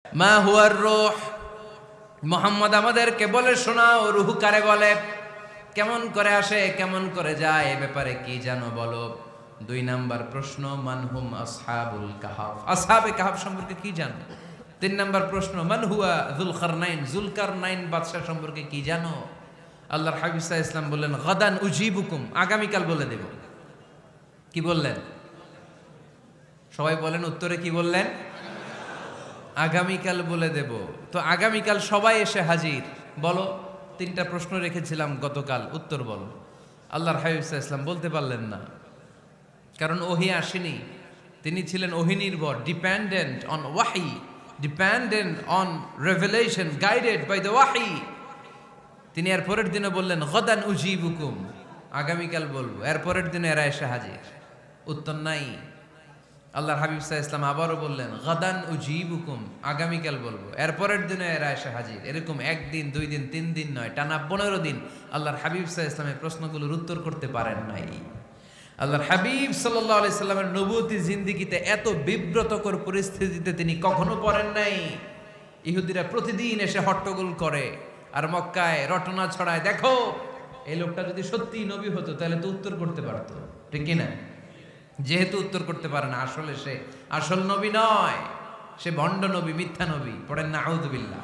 মা হুয়ার রূহ, মুহাম্মদ আমাদেরকে বলে শোনাও রূহ কারে বলে, কেমন করে আসে, কেমন করে যায়, এ ব্যাপারে কি জানো বলো। 2 নাম্বার প্রশ্ন, মানহুম আসহাবুল কাহাফ, আসহাবে কাহাফ সম্পর্কে কি জানো। 3 নাম্বার প্রশ্ন, মান হুয়া যুলকারনাইন, যুলকারনাইন বাদশা সম্পর্কে কি জানো। আল্লাহর হাবিব সাল্লাল্লাহু আলাইহি ওয়াসাল্লাম বললেন গাদান উজিবুকুম, আগামীকাল বলে দেব। কি বললেন? সবাই বলেন উত্তরে কি বললেন? আগামীকাল বলে দেব। তো আগামীকাল সবাই এসে হাজির। বলো, 3টা প্রশ্ন রেখেছিলাম গতকাল, উত্তর বলো। আল্লাহর হাবিব সাল্লাল্লাহু আলাইহি ওয়াসাল্লাম বলতে পারলেন না, কারণ ওহী আসেনি। তিনি ছিলেন ওহী নির্ভর, ডিপেন্ডেন্ট অন ওয়াহি, dependent on revelation, guided by the ওয়াহি। তিনি এর পরের দিনে বললেন গাদান উজিবুকুম, আগামীকাল বলবো। এর পরের দিনে এরা এসে হাজির, উত্তর নাই। আল্লাহর হাবিব সাল্লাল্লাহু আলাইহি ওয়াসাল্লাম আবারও বললেন গাদান উজিবুকুম, আগামীকাল বলবো। এর পরের দিনে এরা এসে হাজির। এরকম 1 দিন 2 দিন 3 দিন নয়, টানা 15 দিন আল্লাহর হাবিব সাল্লাল্লাহু আলাইহি ওয়াসাল্লামের প্রশ্নগুলোর উত্তর করতে পারেন নাই। আল্লাহর হাবিব সাল্লাল্লাহু আলাইহি সাল্লামের নবুয়তি জিন্দেগিতে এত বিব্রতকর পরিস্থিতিতে তিনি কখনো পড়েন নাই। ইহুদিরা প্রতিদিন এসে হট্টগোল করে আর মক্কায় রটনা ছড়ায়, দেখো এই লোকটা যদি সত্যিই নবী হতো তাহলে তো উত্তর করতে পারতো, ঠিক কি না? যেহেতু উত্তর করতে পারে না, আসলে সে আসল নবী নয়, সে ভণ্ড নবী, মিথ্যা নবী। পড়েন না আউযুবিল্লাহ।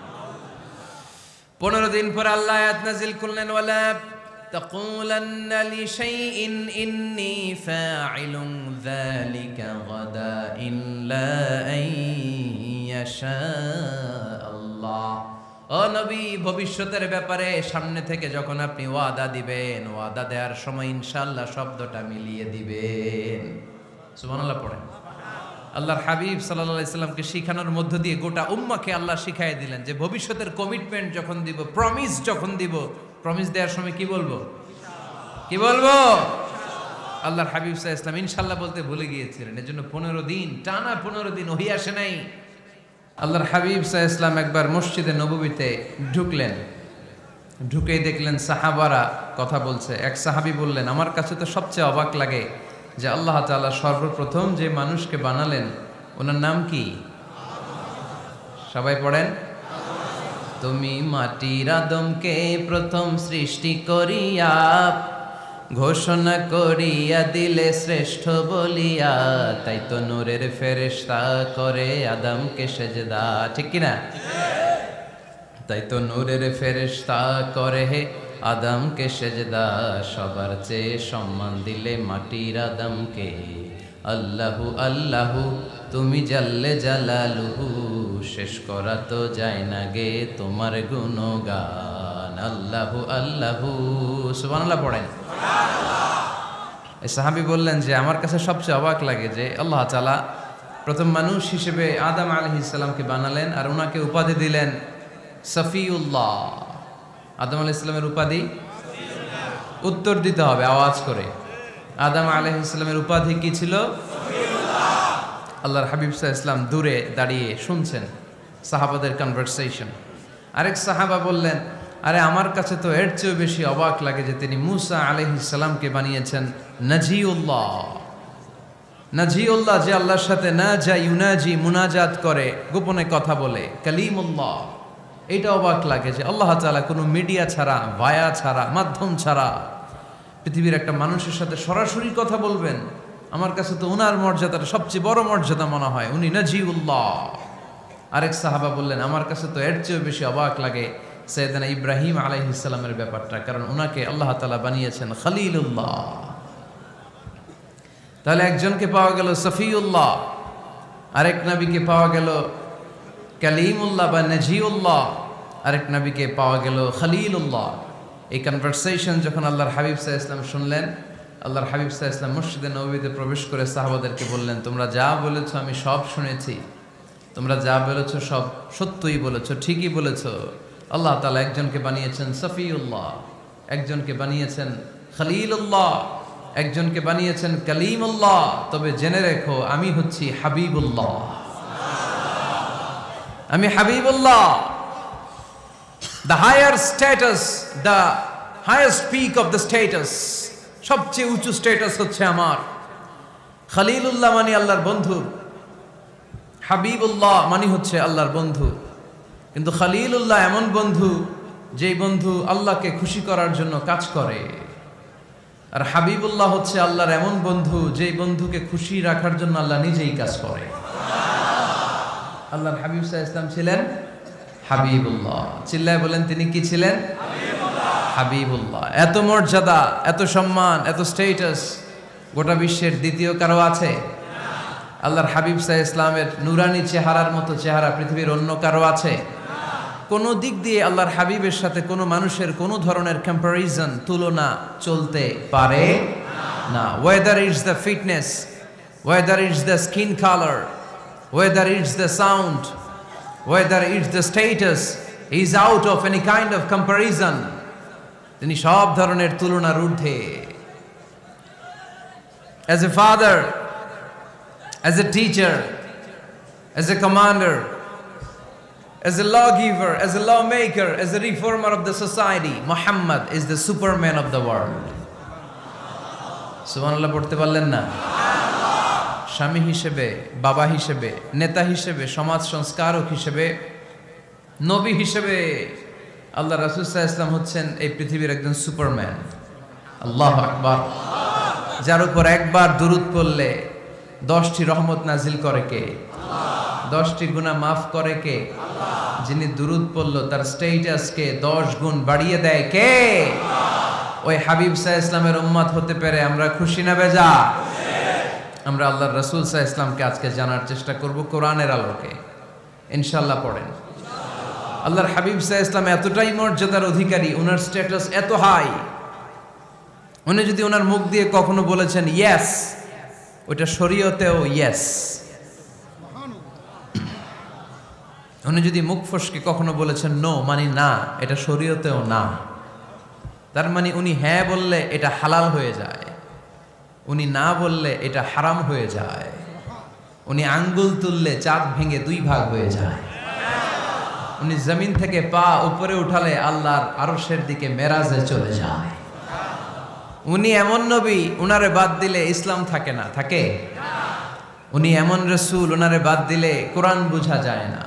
15 দিন পর আল্লাহ আয়াত নাযিল করলেন, ওয়ালা তাকুলান্না লিশাইইন ইন্নী ফাইলুন যালিকা গাদা ইল্লা আইয়াশা আল্লাহ। ও নবী, ভবিষ্যতের ব্যাপারে সামনে থেকে যখন আপনি ওয়াদা দিবেন, ওয়াদা দেওয়ার সময় ইনশাআল্লাহ শব্দটা মিলিয়ে দিবেন। সুবহানাল্লাহ পড়েন। আল্লাহর হাবিব সাল্লাল্লাহু আলাইহি সাল্লামকে শিখানোর মধ্য দিয়ে গোটা উম্মাহকে আল্লাহ শিখাই দিলেন যে ভবিষ্যতের কমিটমেন্ট যখন দিব, প্রমিস যখন দিব, প্রমিস দেওয়ার সময় কি বলবো? কি বলবো? আল্লাহর হাবিব সাল্লাল্লাহু আলাইহি সাল্লাম ইনশাআল্লাহ বলতে ভুলে গিয়েছিলেন। এজন্য 15 দিন, টানা 15 দিন ওহী আসে নাই। আল্লাহর হাবিব সাল্লাল্লাহু আলাইহি সাল্লাম একবার মসজিদে নববীতে ঢুকলেন, ঢুকেই দেখলেন সাহাবারা কথা বলছে। এক সাহাবী বললেন, আমার কাছে তো সবচেয়ে অবাক লাগে যে আল্লাহ তাআলা সর্বপ্রথম যে মানুষকে বানালেন ওনার নাম কি? সবাই পড়েন। তুমি মাটির আদমকে প্রথম সৃষ্টি করিয়া ঘোষণা করিয়া দিলে শ্রেষ্ঠ বলিয়া, তাই তো নূরের ফেরেশতা করে আদমকে সেজদা, ঠিক কিনা? তাই তো নূরের ফেরেশতা করে হে আদমকে সেজদা, সবার চেয়ে সম্মান দিলে মাটির আদমকে। আল্লাহু আল্লাহু তুমি জাল্লে জালালুহু, শেষ করা তো যায় না গে তোমার গুণগান। আল্লাহু আল্লাহু, সুবহানাল্লাহ পড়েন। এই সাহাবী বললেন যে আমার কাছে সবচেয়ে অবাক লাগে যে আল্লাহ তাআলা প্রথম মানুষ হিসেবে আদম আলাইহিস সালামকে বানালেন আর ওনাকে উপাধি দিলেন সফিউল্লাহ। আদম আলাইহিস সালামের উপাধি, উত্তর দিতে হবে আওয়াজ করে। আদম আলাইহিস সালামের উপাধি কি ছিল? আল্লাহর হাবিব সাল্লাল্লাহু আলাইহি ওয়াসাল্লাম দূরে দাঁড়িয়ে শুনছেন সাহাবাদের কনভারসেশন। আরেক সাহাবা বললেন, আরে আমার কাছে তো এর চেয়েও বেশি অবাক লাগে যে তিনি মূসা আলাইহিস সালামকে বানিয়েছেন নাজিউল্লাহ। নাজিউল্লাহ, যে আল্লাহর সাথে না যা ইউনাজি, মুনাজাত করে, গোপনে কথা বলে, কালিমুল্লাহ। এইটা অবাক লাগে যে আল্লাহ তাআলা কোনো মিডিয়া ছাড়া, ভায়া ছাড়া, মাধ্যম ছাড়া পৃথিবীর একটা মানুষের সাথে সরাসরি কথা বলবেন। আমার কাছে তো উনার মর্যাদাটা সবচেয়ে বড় মর্যাদা মনে হয়, উনি নাজিউল্লাহ। আরেক সাহাবা বললেন, আমার কাছে তো এর চেয়েও বেশি অবাক লাগে সাইয়েদনা ইব্রাহিম আলাইহিস সালামের ব্যাপারটা, কারণ ওনাকে আল্লাহ তাআলা বানিয়েছেন খলিলুল্লাহ। তাহলে একজনকে পাওয়া গেল সফিউল্লাহ, আরেক নবীকে পাওয়া গেল কালিমুল্লাহ বা নাজিউল্লাহ, আরেক নবীকে পাওয়া গেল খলিলুল্লাহ। এই কনভারসেশন যখন আল্লাহর হাবিব সাল্লাল্লাহু আলাইহি ওয়াসাল্লাম শুনলেন, আল্লাহর হাবিব সাল্লাল্লাহু আলাইহি ওয়াসাল্লাম মসজিদে নববীতে প্রবেশ করে সাহাবাদেরকে বললেন, তোমরা যা বলেছো আমি সব শুনেছি, তোমরা যা বলেছো সব সত্যই বলেছো, ঠিকই বলেছো। আল্লাহ তাআলা একজনকে বানিয়েছেন সফিউল্লাহ, একজনকে বানিয়েছেন খলিলুল্লাহ, একজনকে বানিয়েছেন কালিমুল্লাহ। তবে জেনে রেখো আমি হচ্ছি হাবিবুল্লাহ, আমি Habibullah. The higher status, the highest peak of the status, সবচেয়ে উঁচু স্ট্যাটাস হচ্ছে আমার। খলিলুল্লাহ মানে আল্লাহর বন্ধু, হাবিবুল্লাহ মানে হচ্ছে আল্লাহর বন্ধু, কিন্তু খলিলুল্লাহ এমন বন্ধু যেই বন্ধু আল্লাহকে খুশি করার জন্য কাজ করে। আর হাবিবুল্লাহ হচ্ছে আল্লাহর এমন বন্ধু যেই বন্ধুকে খুশি রাখার জন্য আল্লাহ নিজেই কাজ করে। আল্লাহর হাবিব সাল্লাল্লাহু আলাইহি ওয়াসাল্লাম ছিলেন হাবিবুল্লাহ। চিল্লায় বলেন তিনি কি ছিলেন? হাবিবুল্লাহ। এত মর্যাদা, এত সম্মান, এত স্টেটাস গোটা বিশ্বের দ্বিতীয় কারো আছে? আল্লাহর হাবিব সাল্লাল্লাহু আলাইহি ওয়াসাল্লামের নুরানি চেহারার মতো চেহারা পৃথিবীর অন্য কারো আছে? কোনো দিক দিয়ে আল্লাহর হাবিবের সাথে কোনো মানুষের কোনো ধরনের কম্প্যারিজন, তুলনা চলতে পারে না। Whether it's the fitness, whether it's the skin colour, whether it's the sound, whether it's the status, is out of any kind of comparison. তিনি সব ধরনের তুলনার ঊর্ধ্বে। As a father, as a teacher, as a commander, as a lawgiver, as a lawmaker, as a reformer of the society, Muhammad is the superman of the world. সুবহানাল্লাহ পড়তে পারলেন না? স্বামী হিসেবে, বাবা হিসেবে, নেতা হিসেবে, সমাজ সংস্কারক হিসেবে, নবী হিসেবে আল্লাহ রাসূল সাল্লাল্লাহু আলাইহি ওয়াসাল্লাম হচ্ছেন এই পৃথিবীর একজন সুপারম্যান। আল্লাহু আকবার। যার উপর একবার দুরূদ পড়লে 10টি রহমত নাজিল করে কে? 10টি গুনাহ মাফ করে কে? যিনি দুরূদ পড়ল তার স্ট্যাটাসকে 10 গুণ বাড়িয়ে দেয় কে? ওই হাবিব সাল্লাল্লাহু আলাইহি ওয়াসাল্লামের উম্মত হতে পেরে আমরা খুশি না বেজা? আমরা আল্লাহর রাসূল সাল্লাল্লাহু আলাইহি ওয়াসাল্লামকে আজকে জানার চেষ্টা করব কোরআনের আলোকে। ইনশাআল্লাহ পড়েন। আল্লাহর হাবিব সাল্লাল্লাহু আলাইহি ওয়াসাল্লাম এতটাই মর্যাদার অধিকারী, ওনার স্ট্যাটাস এত হাই, উনি যদি ওনার মুখ দিয়ে কখনো বলেছেন ইয়েস, ওইটা শরীয়তেও ইয়েস। উনি যদি মুখ ফসকে কখনো বলেছেন নো, মানে না, এটা শরীয়তেও না। তার মানে উনি হ্যাঁ বললে এটা হালাল হয়ে যায়, উনি না বললে এটা হারাম হয়ে যায়। উনি আঙ্গুল তুললে চাঁদ ভেঙে 2 ভাগ হয়ে যায়। উনি জমিন থেকে পা উপরে উঠালে আল্লাহর আরশের দিকে মেরাজে চলে যায়। উনি এমন নবী, উনারে বাদ দিলে ইসলাম থাকে না, থাকে? উনি এমন রাসূল, উনারে বাদ দিলে কোরআন বোঝা যায় না,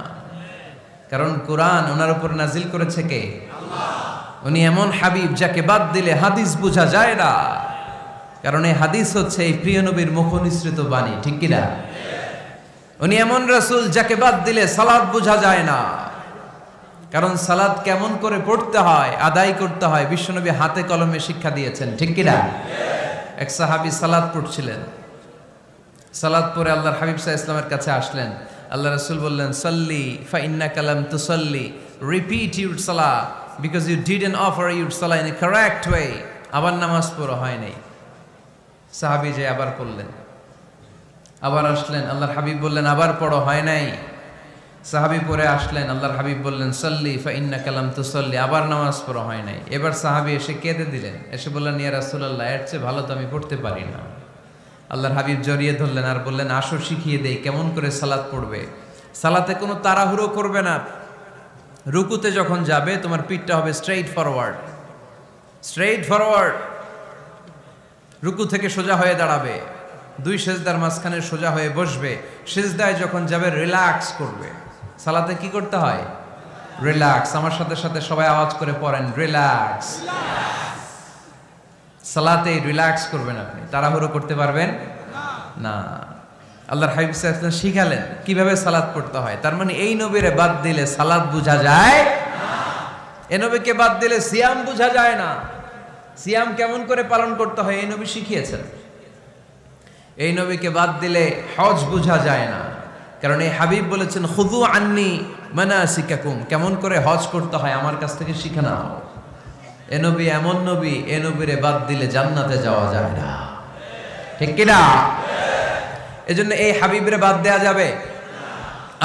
কারণ কোরআন ওনার উপর নাজিল করেছে কে? আল্লাহ। উনি এমন হাবিব যাকে বাদ দিলে হাদিস বোঝা যায় না, কারণ এই হাদিস হচ্ছে এই প্রিয় নবীর মুখনিসৃত বাণী, ঠিক কি না? উনি এমন রাসূল যাকে বাদ দিলে সালাত বোঝা যায় না, কারণ সালাত কেমন করে পড়তে হয়, আদায় করতে হয় বিশ্বনবী হাতে কলমে শিক্ষা দিয়েছেন, ঠিক কি না? এক সাহাবী সালাত পড়ছিলেন, সালাত পড়ে আল্লাহর হাবিব সাল্লাল্লাহু আলাইহি ওয়াসাল্লামের কাছে আসলেন। আল্লাহ রাসূল বললেন সাল্লি ফা ইন্নাকা লাম তুসাল্লি, রিপিট ইউর সালাহ because you didn't offer your সালাহ ইন এ কারেক্ট ওয়ে। আবার নামাজ পড়া হয় নাই। সাহাবী যে আবার পড়লেন, আবার আসলেন, আল্লাহর হাবিব বললেন আবার পড়ো, হয় নাই। সাহাবী পরে আসলেন, আল্লাহর হাবিব বললেন সাল্লি ফা ইন্নাকা লাম তুসাল্লি, আবার নামাজ পড়া হয় নাই। এবার সাহাবী এসে কেঁদে দিলেন, এসে বললেন ইয়া রাসূলুল্লাহ, এর চেয়ে ভালো তো আমি পড়তে পারি না। আল্লাহর হাবিব জড়িয়ে ধরলেন আর বললেন আসো শিখিয়ে দেই কেমন করে সালাত পড়বে। সালাতে কোনো তাড়াহুড়ো করবে না। রুকুতে যখন যাবে তোমার পিঠটা হবে স্ট্রেইট ফরওয়ার্ড, স্ট্রেইট ফরওয়ার্ড। রুকু থেকে সোজা হয়ে দাঁড়াবে, 2 সেজদার মাঝখানে সোজা হয়ে বসবে। সেজদায় যখন যাবে রিল্যাক্স করবে। সালাতে কি করতে হয়? রিল্যাক্স। আমার সাথে সাথে সবাই আওয়াজ করে পড়েন রিল্যাক্স। সালাতে রিল্যাক্স করবেন, আপনি তাড়াহুড়ো করতে পারবেন না। আল্লাহর হাবিব সাল্লাল্লাহু আলাইহি ওয়াসাল্লাম শিখালেন কিভাবে সালাত পড়তে হয়। তার মানে এই নবীরে বাদ দিলে সালাত বোঝা যায় না, এই নবীকে বাদ দিলে সিয়াম বোঝা যায় না। সিয়াম কেমন করে পালন করতে হয় এই নবী শিখিয়েছেন। এই নবীকে বাদ দিলে হজ বোঝা যায় না, কারণ এই হাবিব বলেছেন খুযু আন্নী মানাসিকাকুম, কেমন করে হজ করতে হয় আমার কাছ থেকে শিখে নাও। এ নবী এমন নবী, এ নবীরে বাদ দিলে জান্নাতে যাওয়া যায় না, ঠিক কি না? এজন্য এই হাবিবরে বাদ দেয়া যাবে?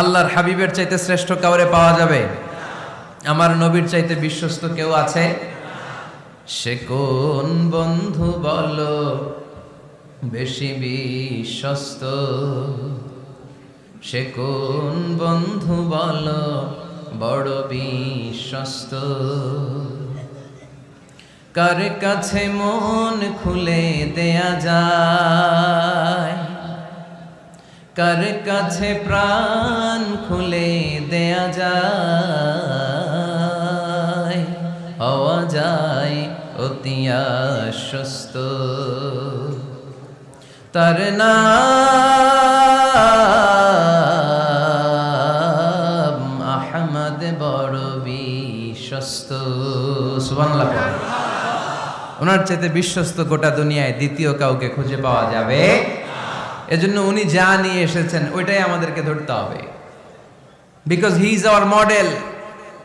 আল্লাহর হাবিবের চাইতে শ্রেষ্ঠ কাউরে পাওয়া যাবে? আমার নবীর চাইতে বিশ্বস্ত কেউ আছে? সে কোন বন্ধু বলো বেশি বিশ্বস্ত, সে কোন বন্ধু বলো বড় বিশ্বস্ত, কার কাছে মন খুলে দেয়া যায়, কার কাছে প্রাণ খুলে দেয়া যায়, হওয়া যায় অতি আশ্বস্ত। তার নাম আহমদ বড় বিশ্বস্ত। সুবহানাল্লাহ। ওনার চাইতে বিশ্বস্ত গোটা দুনিয়ায় দ্বিতীয় কাউকে খুঁজে পাওয়া যাবে। এজন্য উনি যা নিয়ে এসেছেন ওইটাই আমাদেরকে ধরতে হবে, because he is our model.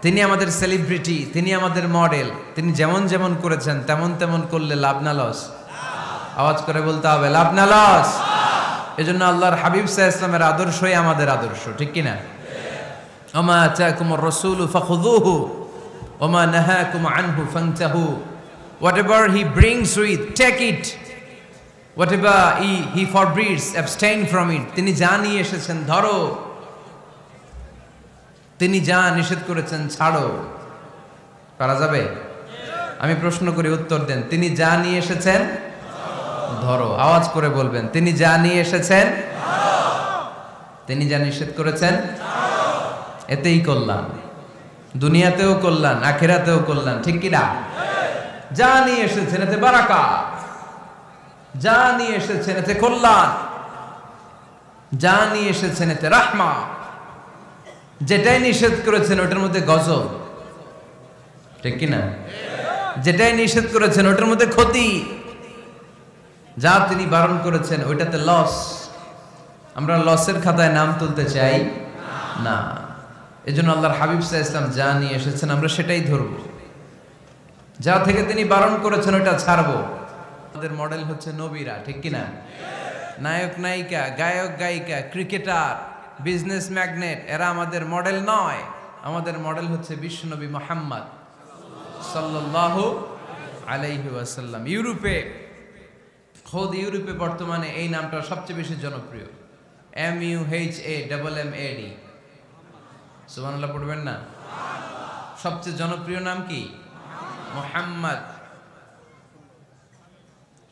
তিনি আমাদের সেলিব্রিটি, তিনি আমাদের মডেল। তিনি যেমন যেমন করেছেন তেমন তেমন করলে লাভ না লস? আওয়াজ করে বলতে হবে, লাভ না লস? এজন্য আল্লাহর হাবিব সাল্লাল্লাহু আলাইহি ওয়াসাল্লামের আদর্শই আমাদের আদর্শ, ঠিক কি না? ওমা আতাকুমুর রাসূলু ফাখুযুহু ওমা নাহাকুম আনহু ফান্তাহু। Whatever he brings with, take it. Whatever he forbids, abstain from it. তিনি যা নিয়ে এসেছেন ধরো, তিনি যা নিষেধ করেছেন ছাড়ো। পারা যাবে? আমি প্রশ্ন করি, উত্তর দেন। তিনি যা নিয়ে এসেছেন ধরো। আওয়াজ করে বলবেন, তিনি যা নিয়ে এসেছেন ধরো, তিনি যা নিষেধ করেছেন ছাড়ো। এতেই কল্যাণ, দুনিয়াতেও কল্যাণ, আখিরাতেও কল্যাণ, ঠিক কি না? যা নিয়ে এসেছেন এতে বারাকাত, যা নিয়ে এসেছেন এতে কল্যাণ, যা নিয়ে এসেছেন এতে রাহমা। যেটাই নিষেধ করেছেন ওটার মধ্যে গজব, ঠিক কি না? যেটাই নিষেধ করেছেন ওটার মধ্যে ক্ষতি, যা তিনি বারণ করেছেন ওইটাতে লস। আমরা লসের খাতায় নাম তুলতে চাই না। এজন্য আল্লাহর হাবিব সাল্লাল্লাহু আলাইহি ওয়াসাল্লাম যা নিয়ে এসেছেন আমরা সেটাই ধরব, যা থেকে তিনি বারণ করেছেন ওটা ছাড়বো। আমাদের মডেল হচ্ছে নবীরা, ঠিক কি না? নায়ক নায়িকা, গায়ক গায়িকা, ক্রিকেটার, বিজনেস ম্যাগনেট, এরা আমাদের মডেল নয়। আমাদের মডেল হচ্ছে বিশ্বনবী মুহাম্মদ সাল্লাল্লাহু আলাইহি ওয়াসাল্লাম। ইউরোপে বর্তমানে এই নামটা সবচেয়ে বেশি জনপ্রিয়, MUHAMMAD। সুবহানাল্লাহ পড়বেন না? সবচেয়ে জনপ্রিয় নাম কি? মুহাম্মদ।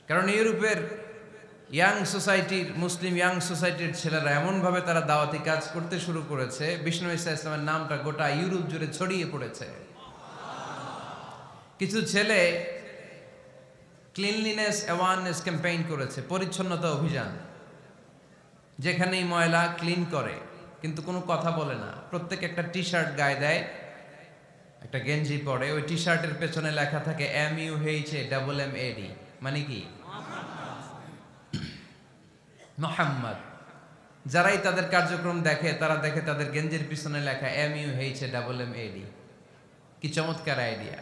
কারণ ইউরোপের ইয়াং সোসাইটির, মুসলিম ইয়াং সোসাইটির ছেলেরা এমনভাবে তারা দাওয়াতি কাজ করতে শুরু করেছে, বিষ্ণু ঈসা ইসলামের নামটা গোটা ইউরোপ জুড়ে ছড়িয়ে পড়েছে। কিছু ছেলে ক্লিনলিনেস অ্যাওয়ারনেস ক্যাম্পেইন করেছে, পরিচ্ছন্নতা অভিযান। যেখানেই ময়লা ক্লিন করে, কিন্তু কোনো কথা বলে না। প্রত্যেক একটা টি শার্ট গায়ে দেয়, একটা গেঞ্জি পরে, ওই টি শার্টের পেছনে লেখা থাকে MUHAMMAD, মানে কি? মুহাম্মদ। যারাই তাদের কার্যক্রম দেখে তারা দেখে তাদের গেঞ্জির পিছনে লেখা MUHAMMAD। কি চমৎকার আইডিয়া!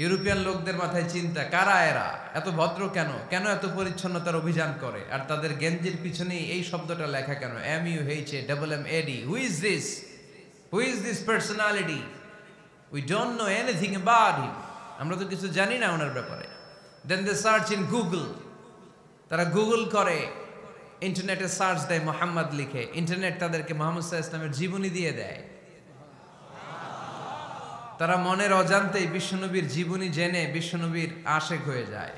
ইউরোপিয়ান লোকদের মাথায় চিন্তা, কারা এরা, এত ভদ্র কেন, কেন এত পরিচ্ছন্নতার অভিযান করে, আর তাদের গেঞ্জির পিছনেই এই শব্দটা লেখা কেন, MUHAMMAD? Who is this personality? We don't know anything about him. আমরা তো কিছু জানি না ওনার ব্যাপারে। Then they search in Google. তারা গুগল করে, ইন্টারনেটে সার্চ দেয় মোহাম্মদ লিখে, ইন্টারনেট তাদেরকে মুহাম্মদ সাল্লাল্লাহু আলাইহি ওয়াসাল্লামের জীবনী দিয়ে দেয়। তারা মনের অজান্তেই বিশ্বনবীর জীবনী জেনে বিশ্বনবীর আশেক হয়ে যায়,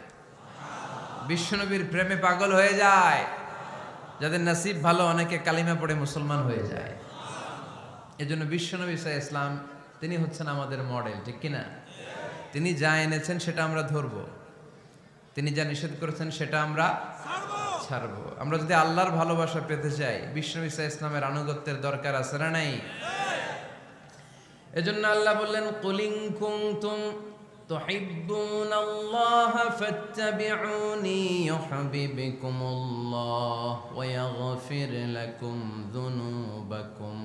বিশ্বনবীর প্রেমে পাগল হয়ে যায়। যাদের নসিব ভালো, অনেকে কালিমা পড়ে মুসলমান হয়ে যায়। এজন্য বিশ্বনবী সাল্লাল্লাহু আলাইহি ওয়াসাল্লাম তিনি হচ্ছেন আমাদের মডেল, ঠিক কিনা? তিনি যা এনেছেন সেটা আমরা ধরবো, তিনি যা নিষেধ করেছেন সেটা আমরা ছাড়বো। আমরা যদি আল্লাহর ভালোবাসা পেতে চাই, বিশ্বনবী সাল্লাল্লাহু আলাইহি ওয়াসাল্লামের আনুগত্যের দরকার আছে না নাই? এজন্য আল্লাহ বললেন, কুল ইন কুনতুম তুহিব্বুনাল্লাহা ফাত্তাবিউনি ইউহিব্বুকুমুল্লাহ ওয়া ইয়াগফির লাকুম যুনুবাকুম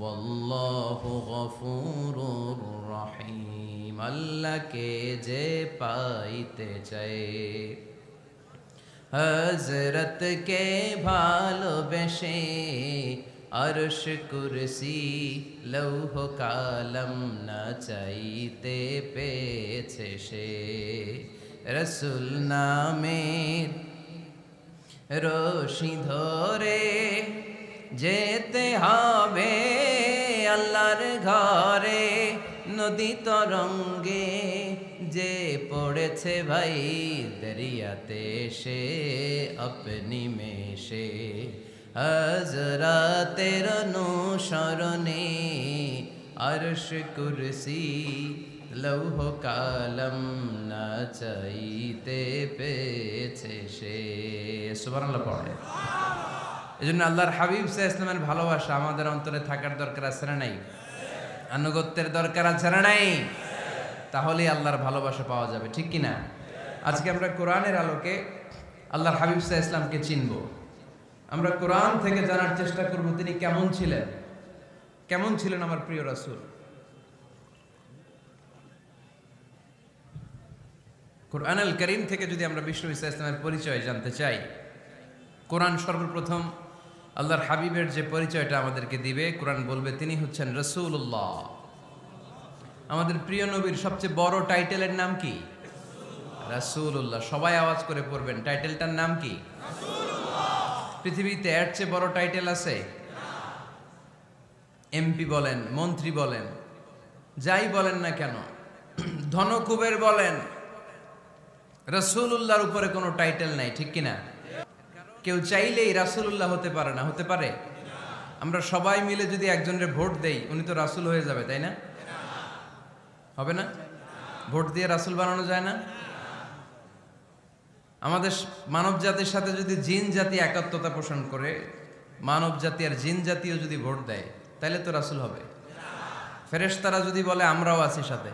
ওয়াল্লাহু গফুরুর রহিম। আল্লাহকে যে পাইতে চায়, হযরতকে ভালোবেসে আরশ কুরসি লৌহ কালম না চাইতে পেয়েছে সে। রসুল নামের রশি ধরে যেতে হবে আল্লাহর ঘরে। নদী তরঙ্গে যে পড়েছে ভাই দরিয়াতে সে আপনি মেশে হযরতের অনুসরণে আরশ কুরসি লৌহ কালম না চাইতে পেয়েছে সে। সুবহানাল্লাহ পড়ে। এজন্য আল্লাহর হাবিব সাল্লাল্লাহু আলাইহি ওয়াসাল্লামের ভালোবাসা আমাদের অন্তরে থাকার দরকার আছে না নাই? আনুগত্যের দরকার আছে না নাই? তাহলে আল্লাহর ভালোবাসা পাওয়া যাবে, ঠিক কি না? আজকে আমরা কোরআনের আলোকে আল্লাহর হাবিব সাল্লাল্লাহু আলাইহি ওয়াসাল্লামকে চিনব। আমরা কোরআন থেকে জানার চেষ্টা করব তিনি কেমন ছিলেন, কেমন ছিলেন আমার প্রিয় রাসূল। কোরআনুল কারীম থেকে যদি আমরা বিষ্ণু ঈসা ইসলামের পরিচয় জানতে চাই, কোরআন সর্বপ্রথম আল্লাহর হাবিবের যে পরিচয়টা আমাদেরকে দিবে, কোরআন বলবে তিনি হচ্ছেন রাসূলুল্লাহ। আমাদের প্রিয় নবীর সবচেয়ে বড় টাইটেলের নাম কি? রাসূলুল্লাহ। সবাই আওয়াজ করে পড়বেন, টাইটেলটার নাম কি? পৃথিবীতে এর চেয়ে বড় টাইটেল আছে? এমপি বলেন, মন্ত্রী বলেন, যাই বলেন না কেন, ধনকুবের বলেন, রাসূলুল্লাহর উপরে কোনো টাইটেল নাই, ঠিক কিনা? কেউ চাইলেই রাসূলুল্লাহ হতে পারে না, হতে পারে? আমরা সবাই মিলে যদি একজনের ভোট দেই, উনি তো রাসূল হয়ে যাবে, তাই না? হবে না? ভোট দিয়ে রাসূল বানানো যায় না? আমাদের মানব জাতির সাথে যদি জিন জাতি একাত্মতা পোষণ করে, মানব জাতি আর জিন জাতিও যদি ভোট দেয়, তাহলে তো রাসূল হবে। ফেরেশতারা যদি বলে আমরাও আছি সাথে,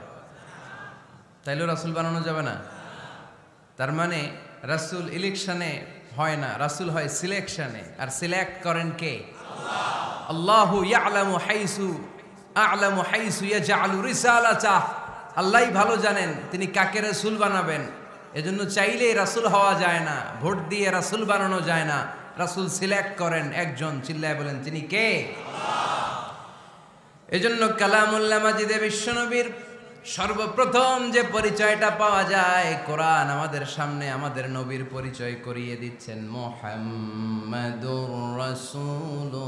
তাইলেও রাসূল বানানো যাবে না। তার মানে রাসূল ইলেকশনে হয় না, রাসূল হয় সিলেকশনে। আর সিলেক্ট করেন কে? আল্লাহু ইয়ালামু হাইসু ইয়াজআলু রিসালাতাহ। আল্লাহই ভালো জানেন তিনি কাকে রাসূল বানাবেন। এজন্য চাইলেই রাসূল হওয়া যায় না, ভোট দিয়ে রাসূল বানানো যায় না। রাসূল সিলেক্ট করেন একজন, চিল্লায় বলেন তিনি কে? এজন্য কালামুল্লাহ মাজিদে বিশ্বনবীর সর্বপ্রথম যে পরিচয়টা পাওয়া যায়, কোরআন আমাদের সামনে আমাদের নবীর পরিচয় করিয়ে দিচ্ছেন, মুহাম্মাদুর রাসূলুল্লাহ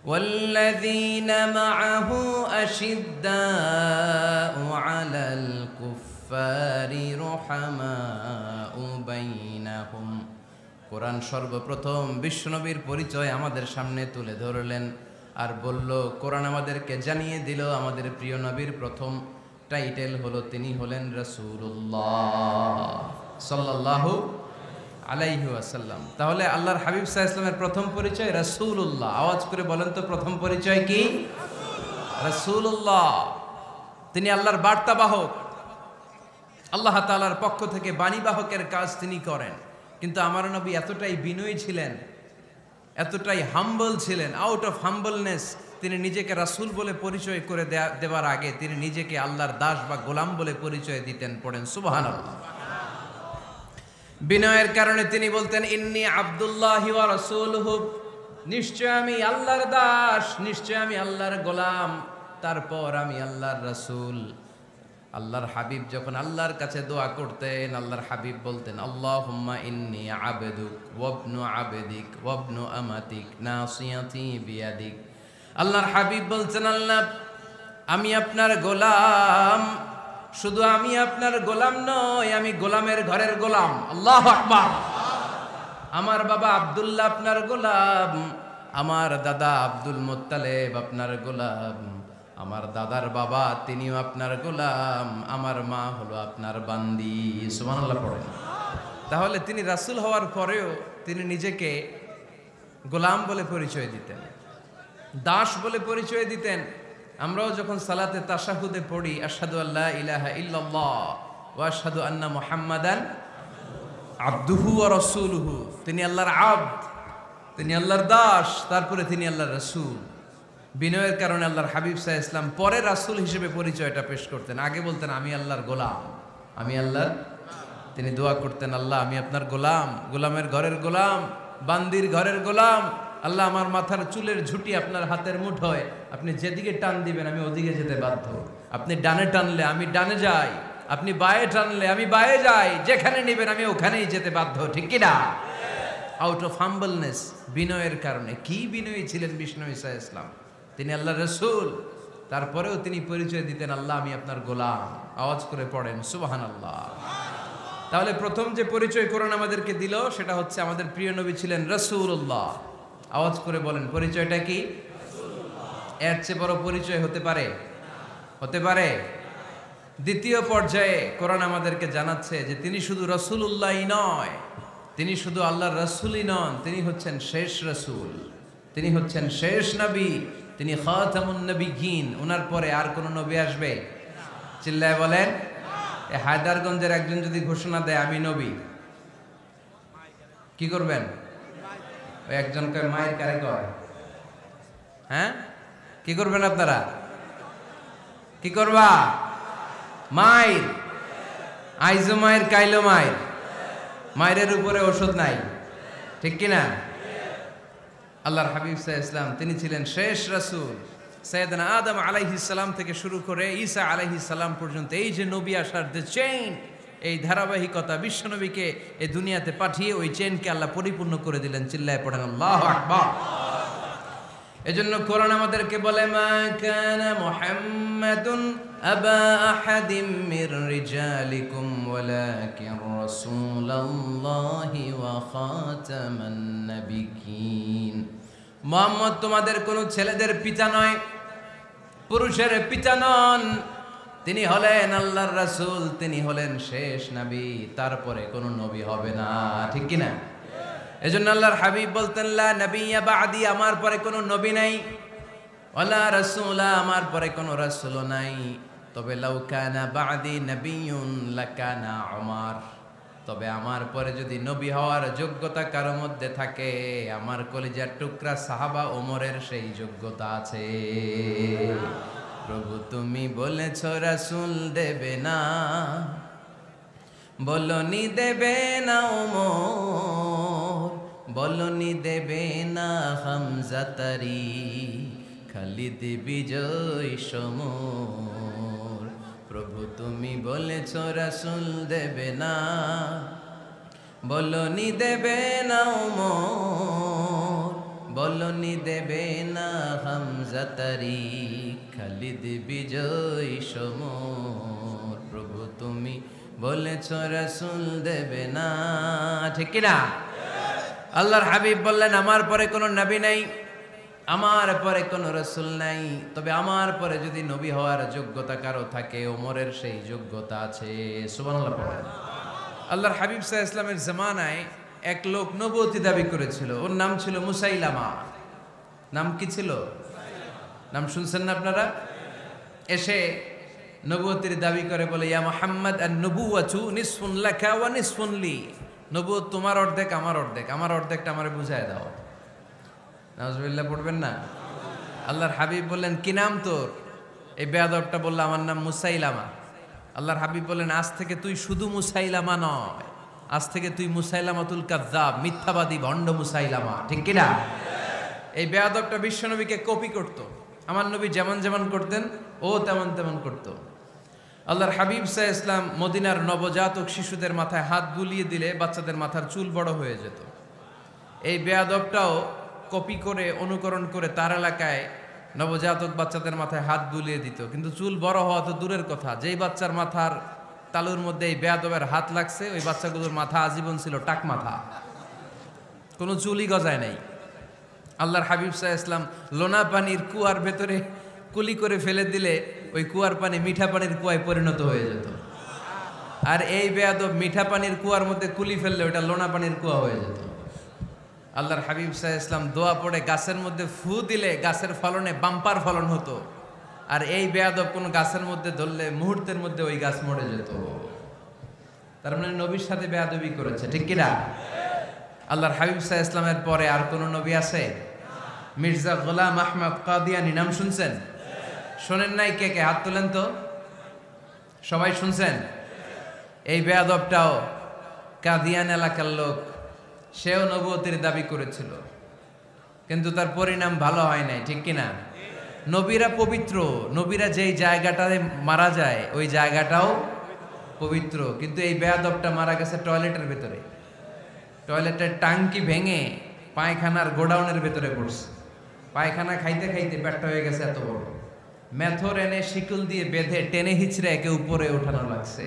ওয়াল্লাযীনা মাআহু আশিদ্দাউ আলাল কুফফারি রুহামাউ বাইনাহুম। কোরআন সর্বপ্রথম বিশ্বনবীর পরিচয় আমাদের সামনে তুলে ধরলেন আর বলল, কোরআন আমাদেরকে জানিয়ে দিল আমাদের প্রিয় নবীর প্রথম টাইটেল হলো তিনি হলেন রাসূলুল্লাহ সাল্লাল্লাহু আলাইহি ওয়াসাল্লাম। তাহলে আল্লাহর হাবিব সাল্লাল্লাহু আলাইহি ওয়াসাল্লামের প্রথম পরিচয় রাসূলুল্লাহ। আওয়াজ করে বলেন তো প্রথম পরিচয় কি? রাসূলুল্লাহ। তিনি আল্লাহর বার্তাবাহক, আল্লাহ তাআলার পক্ষ থেকে বাণীবাহকের কাজ তিনি করেন। কিন্তু আমার নবী এতটাই বিনয়ী ছিলেন, এতটাই হাম্বল ছিলেন, আউট অফ হাম্বলনেস তিনি নিজেকে রাসূল বলে পরিচয় করে দেওয়ার আগে তিনি নিজেকে আল্লাহর দাস বা গোলাম বলে পরিচয় দিতেন। পড়েন সুবহানাল্লাহ। বিনয়ের কারণে তিনি বলতেন, ইন্নী আব্দুল্লাহি ওয়া রাসূলুহু, নিশ্চয় আমি আল্লাহর দাস, নিশ্চয় আমি আল্লাহর গোলাম, তারপর আমি আল্লাহর রাসূল। আল্লাহর হাবিব যখন আল্লাহর কাছে দোয়া করতেন, আল্লাহর হাবিব বলতেন, আল্লাহুম্মা ইন্নী আবদুক ওয়াবনু আবদিক ওয়াবনু আমাতিক নাসিয়াতি বিয়াদিক। আল্লাহর হাবিব বলছেন, আল্লাহ আমি আপনার গোলাম, শুধু আমি আপনার গোলাম নই, আমি গোলামের ঘরের গোলাম। আল্লাহু আকবার। আমার বাবা আব্দুল্লাহ আপনার গোলাম, আমার দাদা আব্দুল মুত্তালিব আপনার গোলাম, আমার দাদার বাবা তিনিও আপনার গোলাম, আমার মা হলো আপনার বান্দি। সুবহানাল্লাহ পড়েন। তাহলে তিনি রাসূল হওয়ার পরেও তিনি নিজেকে গোলাম বলে পরিচয় দিতেন, দাস বলে পরিচয় দিতেন। আমরাও যখন সালাতে তাশাহুদে পড়ি, আশহাদু আল্লা ইলাহা ইল্লাল্লাহ ওয়া আশহাদু আন্না মুহাম্মাদান আবদুহু ওয়া রাসূলুহু, তিনি আল্লাহর আবদ, তিনি আল্লাহর দাস, তারপরে তিনি আল্লাহর রাসূল। বিনয়ের কারণে আল্লাহর হাবিব সাল্লাল্লাহু আলাইহি ওয়াসাল্লাম পরে রাসূল হিসেবে পরিচয়টা পেশ করতেন। আগে বলতেন আমি আল্লাহর গোলাম, আমি আল্লাহর। তিনি দোয়া করতেন, আল্লাহ আমি আপনার গোলাম, গোলামের ঘরের গোলাম, বান্দির ঘরের গোলাম। আল্লাহ আমার মাথার চুলের ঝুঁটি আপনার হাতের মুঠোয়, আপনি যেদিকে টান দিবেন আমি ওদিকে যেতে বাধ্য। আপনি ডানে টানলে আমি ডানে যাই, আপনি বায়ে টানলে আমি বায়ে যাই, যেখানে নেবেন আমি ওখানেই যেতে বাধ্য, ঠিক কিনা? আউট অফ হাম্বলনেস, বিনয়ের কারণে। কি বিনয়ী ছিলেন বিষ্ণু ঈসা ইসলাম। তিনি আল্লাহর রাসূল, তারপরেও তিনি পরিচয় দিতেন, আল্লাহ আমি আপনার গোলাম। আওয়াজ করে পড়েন সুবহানাল্লাহ। তাহলে প্রথম যে পরিচয় কোরআন আমাদেরকে দিল সেটা হচ্ছে আমাদের প্রিয় নবী ছিলেন রাসূলুল্লাহ। আওয়াজ করে বলেন পরিচয়টা কি? এর চেয়ে বড় পরিচয় হতে পারে? হতে পারে? দ্বিতীয় পর্যায়ে কোরআন আমাদেরকে জানাচ্ছে যে তিনি শুধু রাসূলুল্লাহই নয়, তিনি শুধু আল্লাহর রাসূলই নন, তিনি হচ্ছেন শেষ রাসূল, তিনি হচ্ছেন শেষ নবী, তিনি খাতামুন নবিয়্যিন। ওনার পরে আর কোন নবী আসবে? চিল্লায় বলেন। এই হায়দারগঞ্জের একজন যদি ঘোষণা দেয় আমি নবী, কি করবেন? ওই একজন কয় মায়ের কারে কয়, হ্যাঁ কি করবেন আপনারা? কি করবা? মায়ের আইজো মায়ের কাইলো মায়ের, মায়ের উপরে ওষুধ নাই, ঠিক কিনা? আল্লাহর হাবিব সাল্লাল্লাহু আলাইহি ওয়াসাল্লাম তিনি ছিলেন শেষ রাসূল। সাইয়েদনা আদম আলাইহিস সালাম থেকে শুরু করে ঈসা আলাইহিস সালাম পর্যন্ত এই যে নবী আসার যে চেইন, এই ধারাবাহিকতা, বিশ্ব নবীকে এই দুনিয়াতে পাঠিয়ে ওই চেইনকে আল্লাহ পরিপূর্ণ করে দিলেন। চিল্লায় পড়েন আল্লাহু আকবার। এজন্য কোরআন আমাদেরকে বলে মা কানা মুহাম্মাদুন আবা আহাদিম মির রিজালিকুম ওয়ালাকিন রাসূলুল্লাহি ওয়া খাতামান নাবিয়্যিন। মুহাম্মদ তোমাদের কোন ছেলেদের পিতা নয়, পুরুষের পিতা নন, তিনি হলেন আল্লাহর রাসূল, তিনি হলেন শেষ নবী, তারপরে কোন নবী হবে না, ঠিক কি না? এজন্য আল্লাহর হাবিব বলতেন লা নবিয়্যা বা'দি, আমার পরে কোনো নবী নাই, ওয়ালা রাসূলা, আমার পরে কোনো রাসূল নাই। তবে লাউ কানা বা'দি নবিয়্যুন লাকানা উমর, তবে আমার পরে যদি নবী হওয়ার যোগ্যতা কারো মধ্যে থাকে, আমার কলিজার টুকরা সাহাবা ওমরের সেই যোগ্যতা আছে। প্রভু তুমি বলেছো রাসূল দেবে না, বলনি দেবে না ওমর, বলনি দেবে না হামজা তারি, খালিদ বিজয় সমর। প্রভু তুমি বলেছ রাসূল দেবে না, বলনি দেবে না ওমর, বলনি দেবে না হামজা তারি, খালিদ বিজয় সমর। প্রভু তুমি বলেছ রাসূল দেবে না, ঠিক কি না? আল্লাহর হাবিব বললেন আমার পরে কোনো নবী নাই, আমার পরে কোনো রাসূল নাই, তবে আমার পরে যদি নবী হওয়ার যোগ্যতা কারো থাকে, ওমরের সেই যোগ্যতা আছে। সুবহানাল্লাহ পড়েন। আল্লাহর হাবিব সাল্লাল্লাহু আলাইহি ওয়াসাল্লামের জামানায় এক লোক নবুয়তি দাবি করেছিল, ওর নাম ছিল মুসাইলামা। নাম কি ছিল? নাম শুনছেন না আপনারা? এসে নবুয়তির দাবি করে বলে ইয়া মুহাম্মদ আন-নবুওয়াতু নিসফুন লাকা ওয়া নিসফুন লি, নবুয়ত তোমার অর্ধেক আমার অর্ধেক, আমার অর্ধেকটা আমারে বুঝায় দাও। নাউজুবিল্লাহ পড়বেন না? আল্লাহর হাবিব বললেন কি নাম তোর? এই বেয়াদবটা বলল আমার নাম মুসাইলামা। আল্লাহর হাবিব বললেন আজ থেকে তুই শুধু মুসাইলামা নয়, আজ থেকে তুই মুসাইলামাতুল কাযযাব, মিথ্যাবাদী ভণ্ড মুসাইলামা, ঠিক কি না? এই বেয়াদবটা বিশ্বনবীকে কপি করত, আমার নবী যেমন যেমন করতেন ও তেমন তেমন করত। আল্লাহর হাবিব সাল্লাল্লাহু আলাইহি ওয়াসাল্লাম মদিনার নবজাতক শিশুদের মাথায় হাত বুলিয়ে দিলে বাচ্চাদের মাথার চুল বড় হয়ে যেত। এই বেয়াদবটাও কপি করে অনুকরণ করে তার এলাকায় নবজাতক বাচ্চাদের মাথায় হাত বুলিয়ে দিত, কিন্তু চুল বড় হওয়া তো দূরের কথা, যেই বাচ্চার মাথার তালুর মধ্যে এই বেয়াদবের হাত লাগছে ওই বাচ্চাগুলোর মাথা আজীবন ছিল টাক মাথা, কোনো চুলই গজায় নাই। আল্লাহর হাবিব সাল্লাল্লাহু আলাইহি ওয়াসাল্লাম লোনা পানির কুয়ার ভেতরে কুলি করে ফেলে দিলে ওই কুয়ার পানি মিঠা পানির কুয়ায় পরিণত হয়ে যেত। আর এই বেয়াদব মিঠা পানির কুয়ার মধ্যে কুলি ফেললে ওটা লোনা পানির কুয়া হয়ে যেত। আল্লাহর হাবিব সাল্লাল্লাহু আলাইহি ওয়াসাল্লাম দোয়া পড়ে গাছের মধ্যে ফু দিলে গাছের ফলনে বাম্পার ফলন হতো, আর এই বেয়াদব কোন গাছের মধ্যে ধরলে মুহূর্তের মধ্যে ওই গাছ মরে যেত। তার মানে নবীর সাথে বেয়াদবি করেছে, ঠিক কিনা? আল্লাহর হাবিব সাল্লাল্লাহু আলাইহি ওয়াসাল্লামের পরে আর কোন নবী আছে? মির্জা গোলাম আহমদ কাদিয়ানী নাম শুনছেন? শোনেন নাই? কে কে হাত তোলেন তো। সবাই শুনছেন? এই বেয়াদবটাও কাদিয়ান এলাকার লোক, সেও নবুয়তির দাবি করেছিল, কিন্তু তার পরিণাম ভালো হয় নাই, ঠিক কিনা? নবীরা পবিত্র, নবীরা যেই জায়গাটায় মারা যায় ওই জায়গাটাও পবিত্র, কিন্তু এই বেয়াদবটা মারা গেছে টয়লেটের ভেতরে, টয়লেটের টাঙ্কি ভেঙে পায়খানার গোডাউনের ভেতরে পড়ছে। পায়খানা খাইতে খাইতে পেটটা হয়ে গেছে এত বড়, মেথর এনে শিকল দিয়ে বেঁধে টেনে হিচড়ে একে উপরে ওঠানো লাগছে।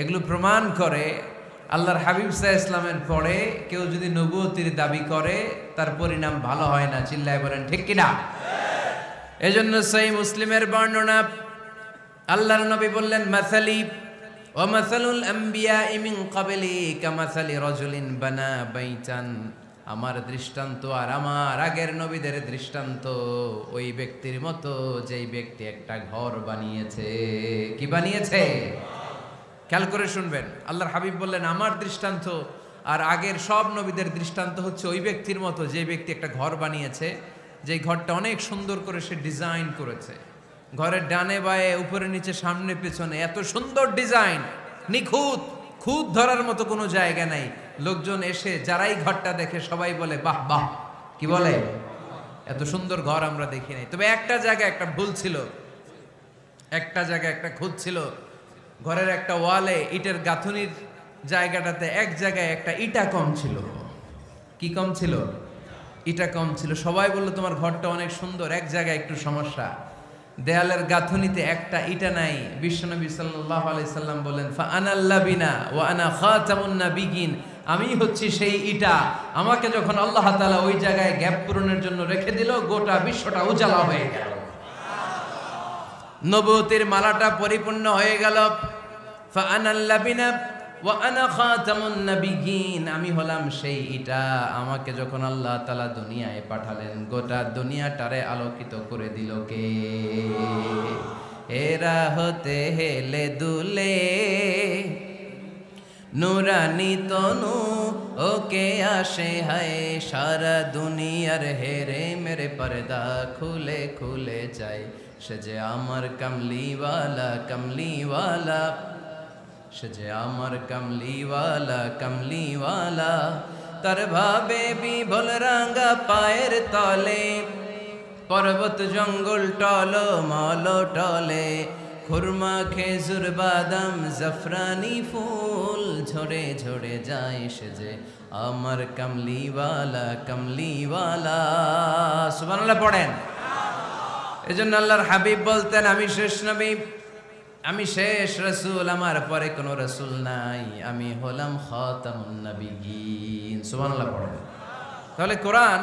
এগুলো প্রমাণ করে আল্লাহর হাবিব সাল্লাল্লাহু আলাইহি ইসলামের পরে কেউ যদি নবুয়তির দাবি করে তার পরিণাম ভালো হয় না। চিল্লায় বলেন ঠিক কিনা? এজন্য সহিহ মুসলিমের বর্ণনা, আল্লাহর নবী বললেন, মাসালি ওয়া মাসালুল আমবিয়াই মিন ক্বাবলি কামাসালি রাজুলিন বানা বাইতান, আমার দৃষ্টান্ত আর আমার আগের নবীদের দৃষ্টান্ত ওই ব্যক্তির মতো যেই ব্যক্তি একটা ঘর বানিয়েছে। কি বানিয়েছে? খেয়াল করে শুনবেন, আল্লাহর হাবিব বললেন আমার দৃষ্টান্ত আর আগের সব নবীদের দৃষ্টান্ত হচ্ছে ওই ব্যক্তির মতো যে ব্যক্তি একটা ঘর বানিয়েছে, যে ঘরটা অনেক সুন্দর করে সে ডিজাইন করেছে। ঘরের ডানে বায়ে উপরে নিচে সামনে পেছনে এত সুন্দর ডিজাইন, নিখুঁত, খুঁত ধরার মতো কোনো জায়গা নাই। লোকজন এসে যারাই ঘরটা দেখে সবাই বলে বাহ বাহ। কি বলে? এত সুন্দর ঘর আমরা দেখি নাই। তবে একটা জায়গায় একটা ভুল ছিল, একটা জায়গায় একটা খুঁত ছিল। ঘরের একটা ওয়ালে ইটের গাঁথুনির জায়গাটাতে এক জায়গায় একটা ইটা কম ছিল। কি কম ছিল? ইটা কম ছিল। সবাই বললো তোমার ঘরটা অনেক সুন্দর, এক জায়গায় একটু সমস্যা, দেয়ালের গাঁথুনিতে একটা ইটা নাই। বিশ্বনবী সাল্লাল্লাহু আলাইহি সাল্লাম বলেন, ফা আনাল লাবিনা ওয়া আনা খাতামুন নাবিয়িন, আমি হচ্ছি সেই ইটা। আমাকে যখন আল্লাহ তাআলা ওই জায়গায় গ্যাপ পূরণের জন্য রেখে দিল, গোটা বিশ্বটা উজালা হয়ে গেল, নবুয়তের মালাটা পরিপূর্ণ হয়ে গেল। ফা আনাল লাবিনা ওয়া আনা খাতামুন নাবিয়িন, আমি হলাম সেই ইটা। আমাকে যখন আল্লাহ তাআলা দুনিয়ায় পাঠালেন, গোটা দুনিয়াটারে আলোকিত করে দিল কে? এরা হতে হেলে দুলে নুরানি তনু ওকে আসে হায়, সারা দুনিয়ার হেরে মেরে পর্দা খুলে খুলে যায়। সে যে আমার কামলিওয়ালা কামলিওয়ালা, সে যে আমার কামলিওয়ালা কামলিওয়ালা, তার ভাবে বিভোল রাঙ্গা পায়ের তলে, পর্বত জঙ্গল টল মল টলে, খুরমা খেজুর বাদাম জাফরানি ফুল ঝরে ঝরে যায়। সে যে আমার কামলিওয়ালা কামলিওয়ালা। সুবহানাল্লাহ পড়েন। এজন্য আল্লাহর হাবিব বলতেন, আমি শেষ নবী, আমি শেষ রাসূল, আমার পরে কোনো রাসূল নাই, আমি হলাম খাতামুন নাবিয়িন। সুবহানাল্লাহ পড়েন। তাহলে কোরআন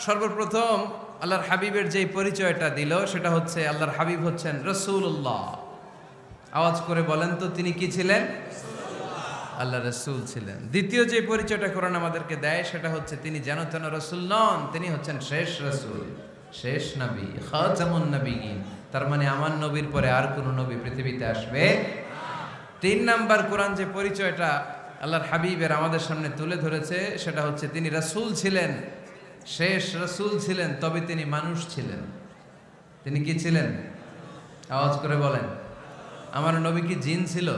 সর্বপ্রথম আল্লাহর হাবিবের যে পরিচয়টা দিল সেটা হচ্ছে আল্লাহর হাবিব হচ্ছেন রাসূলুল্লাহ। আওয়াজ করে বলেন তো, তিনি কি ছিলেন? আল্লাহ রাসূল ছিলেন। দ্বিতীয় যে পরিচয়টা কোরআন আমাদেরকে দেয় সেটা হচ্ছে তিনি যেন তেন রাসূল নন, তিনি হচ্ছেন শেষ রাসূল, শেষ নবী, খাতামুন নাবিয়িন। তার মানে আমার নবীর পরে আর কোন নবী পৃথিবীতে আসবে। তিন নাম্বার কোরআন যে পরিচয়টা আল্লাহর হাবিবের আমাদের সামনে তুলে ধরেছে সেটা হচ্ছে তিনি রাসূল ছিলেন, শেষ রাসূল ছিলেন, তবে তিনি মানুষ ছিলেন। তিনি কি ছিলেন? আওয়াজ করে বলেন। আমার নবী কি জিন ছিল?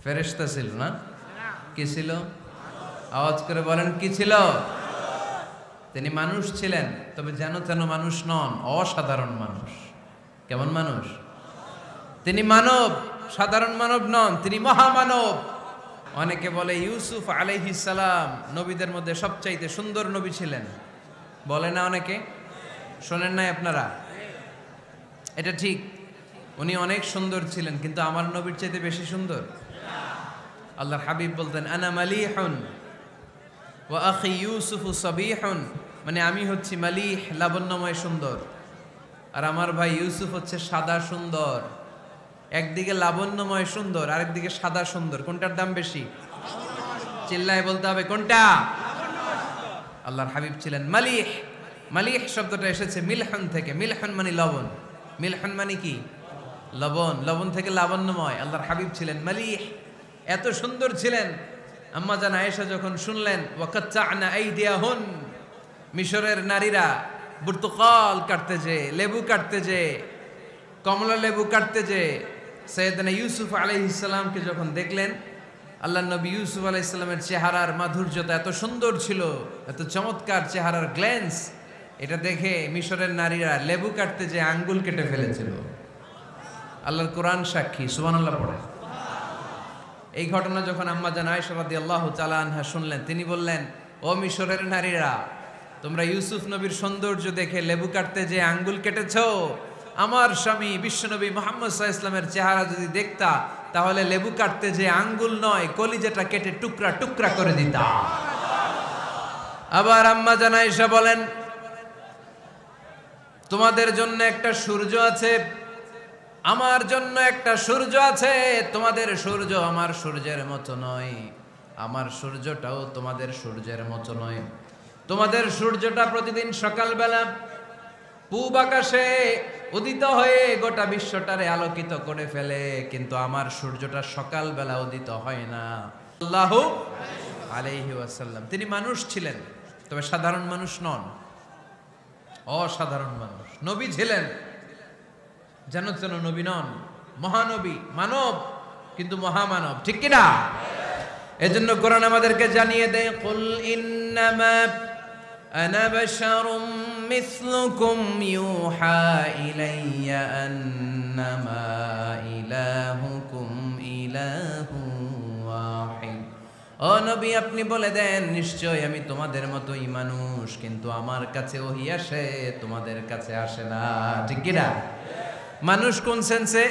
ফেরেশতা ছিল না? কি ছিল? আওয়াজ করে বলেন, কি ছিল? তিনি মানুষ ছিলেন, তবে যেন তেন মানুষ নন, অসাধারণ মানুষ। কেমন মানুষ? তিনি মানব, সাধারণ মানব নন, তিনি মহামানব। অনেকে বলে ইউসুফ আলাইহিস সালাম নবীদের মধ্যে সবচাইতে সুন্দর নবী ছিলেন, বলে না অনেকে? শোনেন নাই আপনারা? এটা ঠিক, উনি অনেক সুন্দর ছিলেন, কিন্তু আমার নবীর চাইতে বেশি সুন্দর। আল্লাহর হাবিব বলতেন, আনা মালিহুন ওয়া আখি ইউসুফু সাবিহুন, মানে আমি হচ্ছি মালিহ, লাবণ্যময় সুন্দর, আর আমার ভাই ইউসুফ হচ্ছে সাদা সুন্দর। একদিকে লাবণ্যময় সুন্দর, আরেকদিকে সাদা সুন্দর, কোনটার দাম বেশি? চিল্লায় বলতে হবে কোনটা? আল্লাহর হাবিব ছিলেন মালিহ। মালিহ শব্দটা এসেছে মিলহন থেকে। মিলহন মানে লবণ, মিলহন মানে কি? লবণ। লবণ থেকে লাবণ্যময়। আল্লাহর হাবিব ছিলেন মালিহ, এত সুন্দর ছিলেন। আম্মা জান আয়েশা যখন শুনলেন ওয়াকাত্তা'না আইদিয়াহুন, মিশরের নারীরা বুর্তুকাল কাটতে যে, লেবু কাটতে যে, কমলা লেবু কাটতে যে সাইয়েদনা ইউসুফ আলাইহিস সালামকে যখন দেখলেন, আল্লাহর নবী ইউসুফ আলাইহিস সালামের চেহারার মাধুর্যতা এত সুন্দর ছিল, এত চমৎকার চেহারার গ্ল্যান্স, এটা দেখে মিশরের নারীরা লেবু কাটতে যে আঙ্গুল কেটে ফেলেছিল। আল্লাহর কোরআন সাক্ষী। সুবহানাল্লাহ পড়ে। এই ঘটনা যখন আম্মা জান আয়েশা রাদিয়াল্লাহু তাআলা আনহা শুনলেন, তিনি বললেন, ও মিশরের নারীরা, তোমরা ইউসুফ নবীর সৌন্দর্য দেখে লেবু কাটতে যে আঙ্গুল কেটেছো, আমার স্বামী বিশ্বনবী মুহাম্মদ সাল্লাল্লাহু আলাইহি ওয়াসাল্লামের চেহারা যদি দেখতা তাহলে লেবু কাটতে যে আঙ্গুল নয় কলিজাটা কেটে টুকরা টুকরা করে দিতাম। আবার আম্মা জান আয়েশা বলেন, তোমাদের জন্য একটা সূর্য আছে, আমার জন্য একটা সূর্য আছে। তোমাদের সূর্য আমার সূর্যের মতো নয়, আমার সূর্যটাও তোমাদের সূর্যের মতো নয়। তোমাদের সূর্যটা প্রতিদিন সকালবেলা পূব আকাশে উদিত হয়ে গোটা বিশ্বটারে আলোকিত করে ফেলে, কিন্তু আমার সূর্যটা সকালবেলা উদিত হয় না। আল্লাহু আলাইহি ওয়াসাল্লাম তিনি মানুষ ছিলেন, তবে সাধারণ মানুষ নন, অসাধারণ মানুষ। নবী ছিলেন, যেন তেন নবী নন, মহানবী, মানব কিন্তু মহামানব, ঠিক কিনা? এজন্য কোরআন আমাদেরকে জানিয়ে দেয়, কুল ইন্নামা আনা বাশারুম মিসলুকুম ইউহা ইলাইয়া আন্নামা ইলাহুকুম ইলাহু ওয়াহিদ। ও নবী, আপনি বলে দেন, নিশ্চয় আমি তোমাদের মতোই মানুষ, কিন্তু আমার কাছে ওহী আসে, তোমাদের কাছে আসে না, ঠিক কিনা? মানুষ কোন সেন্সে?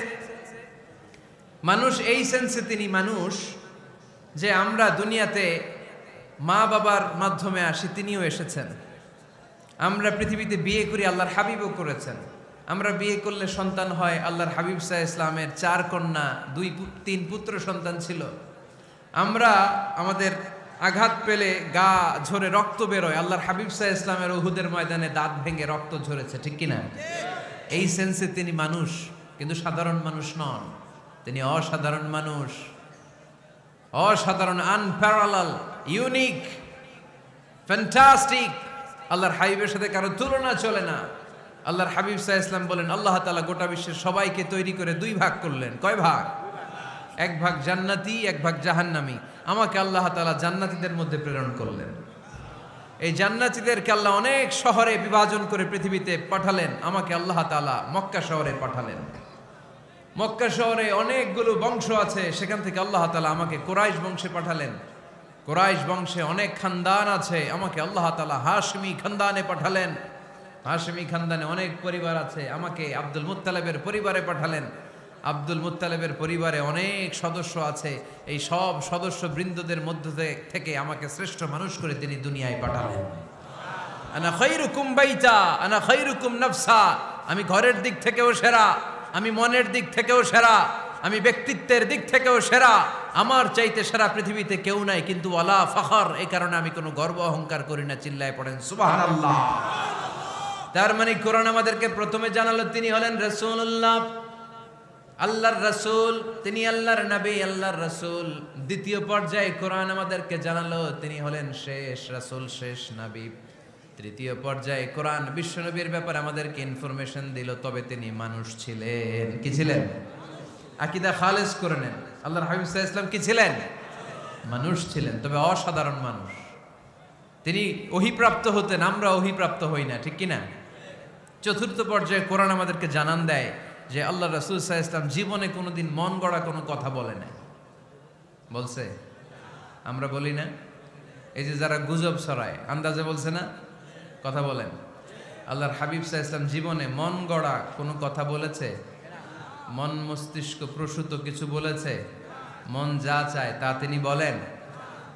মানুষ এই সেন্সে তিনি মানুষ যে আমরা দুনিয়াতে মা বাবার মাধ্যমে আসি, তিনিও এসেছেন। আমরা পৃথিবীতে বিয়ে করি, আল্লাহর হাবিবও করেছেন। আমরা বিয়ে করলে সন্তান হয়, আল্লাহর হাবিব সাল্লাল্লাহু আলাইহি ইসলামের 4 কন্যা 2-3 পুত্র সন্তান ছিল। আমরা আমাদের আঘাত পেলে গা ঝরে রক্ত বেরোয়, আল্লাহর হাবিব সাল্লাল্লাহু আলাইহি ইসলামের উহুদের ময়দানে দাঁত ভেঙে রক্ত ঝরেছে, ঠিক কিনা? এই সেন্সে তিনি মানুষ, কিন্তু সাধারণ মানুষ নন, তিনি অসাধারণ মানুষ, অসাধারণ, আনপ্যারালাল, ইউনিক, ফ্যান্টাস্টিক। আল্লাহর হাবিবের সাথে কারো তুলনা চলে না। আল্লাহর হাবিব সাল্লাল্লাহু আলাইহি ওয়াসাল্লাম বলেন, আল্লাহ তাআলা গোটা বিশ্বের সবাইকে তৈরি করে 2 ভাগ করলেন। কয় ভাগ? 1 ভাগ জান্নাতি, 1 ভাগ জাহান্নামী। আমাকে আল্লাহ তাআলা জান্নাতীদের মধ্যে প্রেরণ করলেন। এই জান্নাতীদেরকে আল্লাহ অনেক শহরে বিভাজন করে পৃথিবীতে পাঠালেন, আমাকে আল্লাহ তাআলা মক্কা শহরে পাঠালেন। মক্কা শহরে অনেকগুলো বংশ আছে, সেখান থেকে আল্লাহ তাআলা আমাকে কুরাইশ বংশে পাঠালেন। কুরাইশ বংশে অনেক খানদান আছে, আমাকে আল্লাহ তাআলা হাশমি খানদানে পাঠালেন। হাশমি খানদানে অনেক পরিবার আছে, আমাকে আব্দুল মুত্তালিবের পরিবারে পাঠালেন। আব্দুল মুত্তালিবের পরিবারে অনেক সদস্য আছে, এই সব সদস্য বৃন্দদের মধ্য থেকে আমাকে শ্রেষ্ঠ মানুষ করে তিনি দুনিয়ায় পাঠালেন। আনা খায়রুকুম বাইতা আনা খায়রুকুম নাফসা, আমি ঘরের দিক থেকেও সেরা, আমি মনের দিক থেকেও সেরা, আমি ব্যক্তিত্বের দিক থেকেও সেরা, আমার চাইতে সেরা পৃথিবীতে কেউ নাই। কিন্তু ওয়ালা ফখর, এই কারণে আমি কোনো গর্ব অহংকার করি না। চিল্লায় পড়েন সুবহানাল্লাহ। তার মানে কোরআন আমাদেরকে প্রথমে জানালো তিনি হলেন রাসূলুল্লাহ, আল্লাহর রাসূল, তিনি আল্লাহর নবী, আল্লাহর রাসূল। দ্বিতীয় পর্যায়ে কোরআন আমাদেরকে জানালো তিনি হলেন শেষ রাসূল, শেষ নবী। তৃতীয় পর্যায়ে কোরআন বিশ্বনবীর ব্যাপারে আমাদেরকে ইনফরমেশন দিল, তবে তিনি মানুষ ছিলেন। কি ছিলেন? আকীদা খালেস করে নেন, আল্লাহর হাবিব সাল্লাল্লাহু আলাইহি ওয়াসাল্লাম কি ছিলেন? মানুষ ছিলেন, তবে অসাধারণ মানুষ। তিনি ওহীপ্রাপ্ত হতেন, আমরা ওহীপ্রাপ্ত হই না, ঠিক কিনা? চতুর্থ পর্যায়ে কোরআন আমাদেরকে জানান দেয় যে আল্লাহ রাসূল সাল্লাল্লাহু আলাইহি ওয়াসাল্লাম জীবনে কোনোদিন মন গড়া কোনো কথা বলে না। বলছে? আমরা বলি না? এই যে যারা গুজব ছড়ায়, আন্দাজে বলছে না, কথা বলেন। আল্লাহর হাবিব সাল্লাল্লাহু আলাইহি ওয়াসাল্লাম জীবনে মন গড়া কোনো কথা বলেছে? মন মস্তিষ্ক প্রসূত কিছু বলেছে? মন যা চায় তা তিনি বলেন?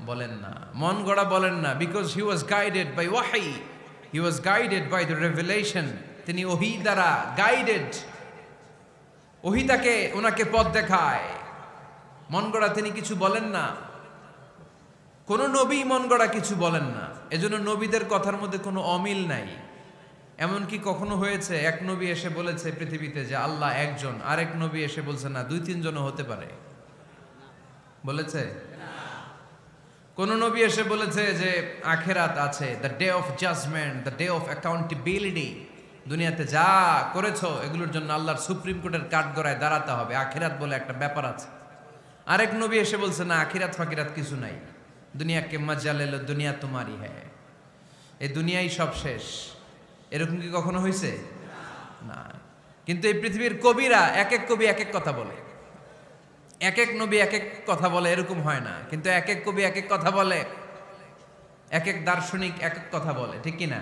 বলেন না, মন গড়া বলেন না। Because he was guided by ওয়াহি, he was guided by the revelation. তিনি ওহী দ্বারা গাইডেড, ওহী তাকে ওনাকে পথ দেখায়। মন গড়া তিনি কিছু বলেন না, কোন নবী মন গড়া কিছু বলেন না। এজন্য নবীদের কথার মধ্যে কোনো অমিল নাই। এমনকি কখনো হয়েছে এক নবী এসে বলেছে পৃথিবীতে যে আল্লাহ একজন, আরেক নবী এসে বলছে না 2-3 জনও হতে পারে? বলেছে? কোন নবী এসে বলেছে যে আখিরাত আছে, the day of judgement, the day of accountability, দুনিয়াতে যা করেছো এগুলোর জন্য আল্লাহর সুপ্রিম কোর্টের কাঠগড়ায় দাঁড়াতে হবে, আখিরাত বলে একটা ব্যাপার আছে? আরেক নবী এসে বলছে না, আখিরাত ফাকিরাত কিছু নাই, দুনিয়াকে মজা লেলো, দুনিয়া তোমারই হ্যায়, এই দুনিয়াই সব শেষ। এরকম কি কখনো হয়েছে? না। কিন্তু এই পৃথিবীর কবিরা এক এক কবি এক এক কথা বলে, এক এক নবী এক এক কথা বলে, এরকম হয় না। কিন্তু এক এক কবি এক এক কথা বলে, এক এক দার্শনিক এক এক কথা বলে, ঠিক কিনা?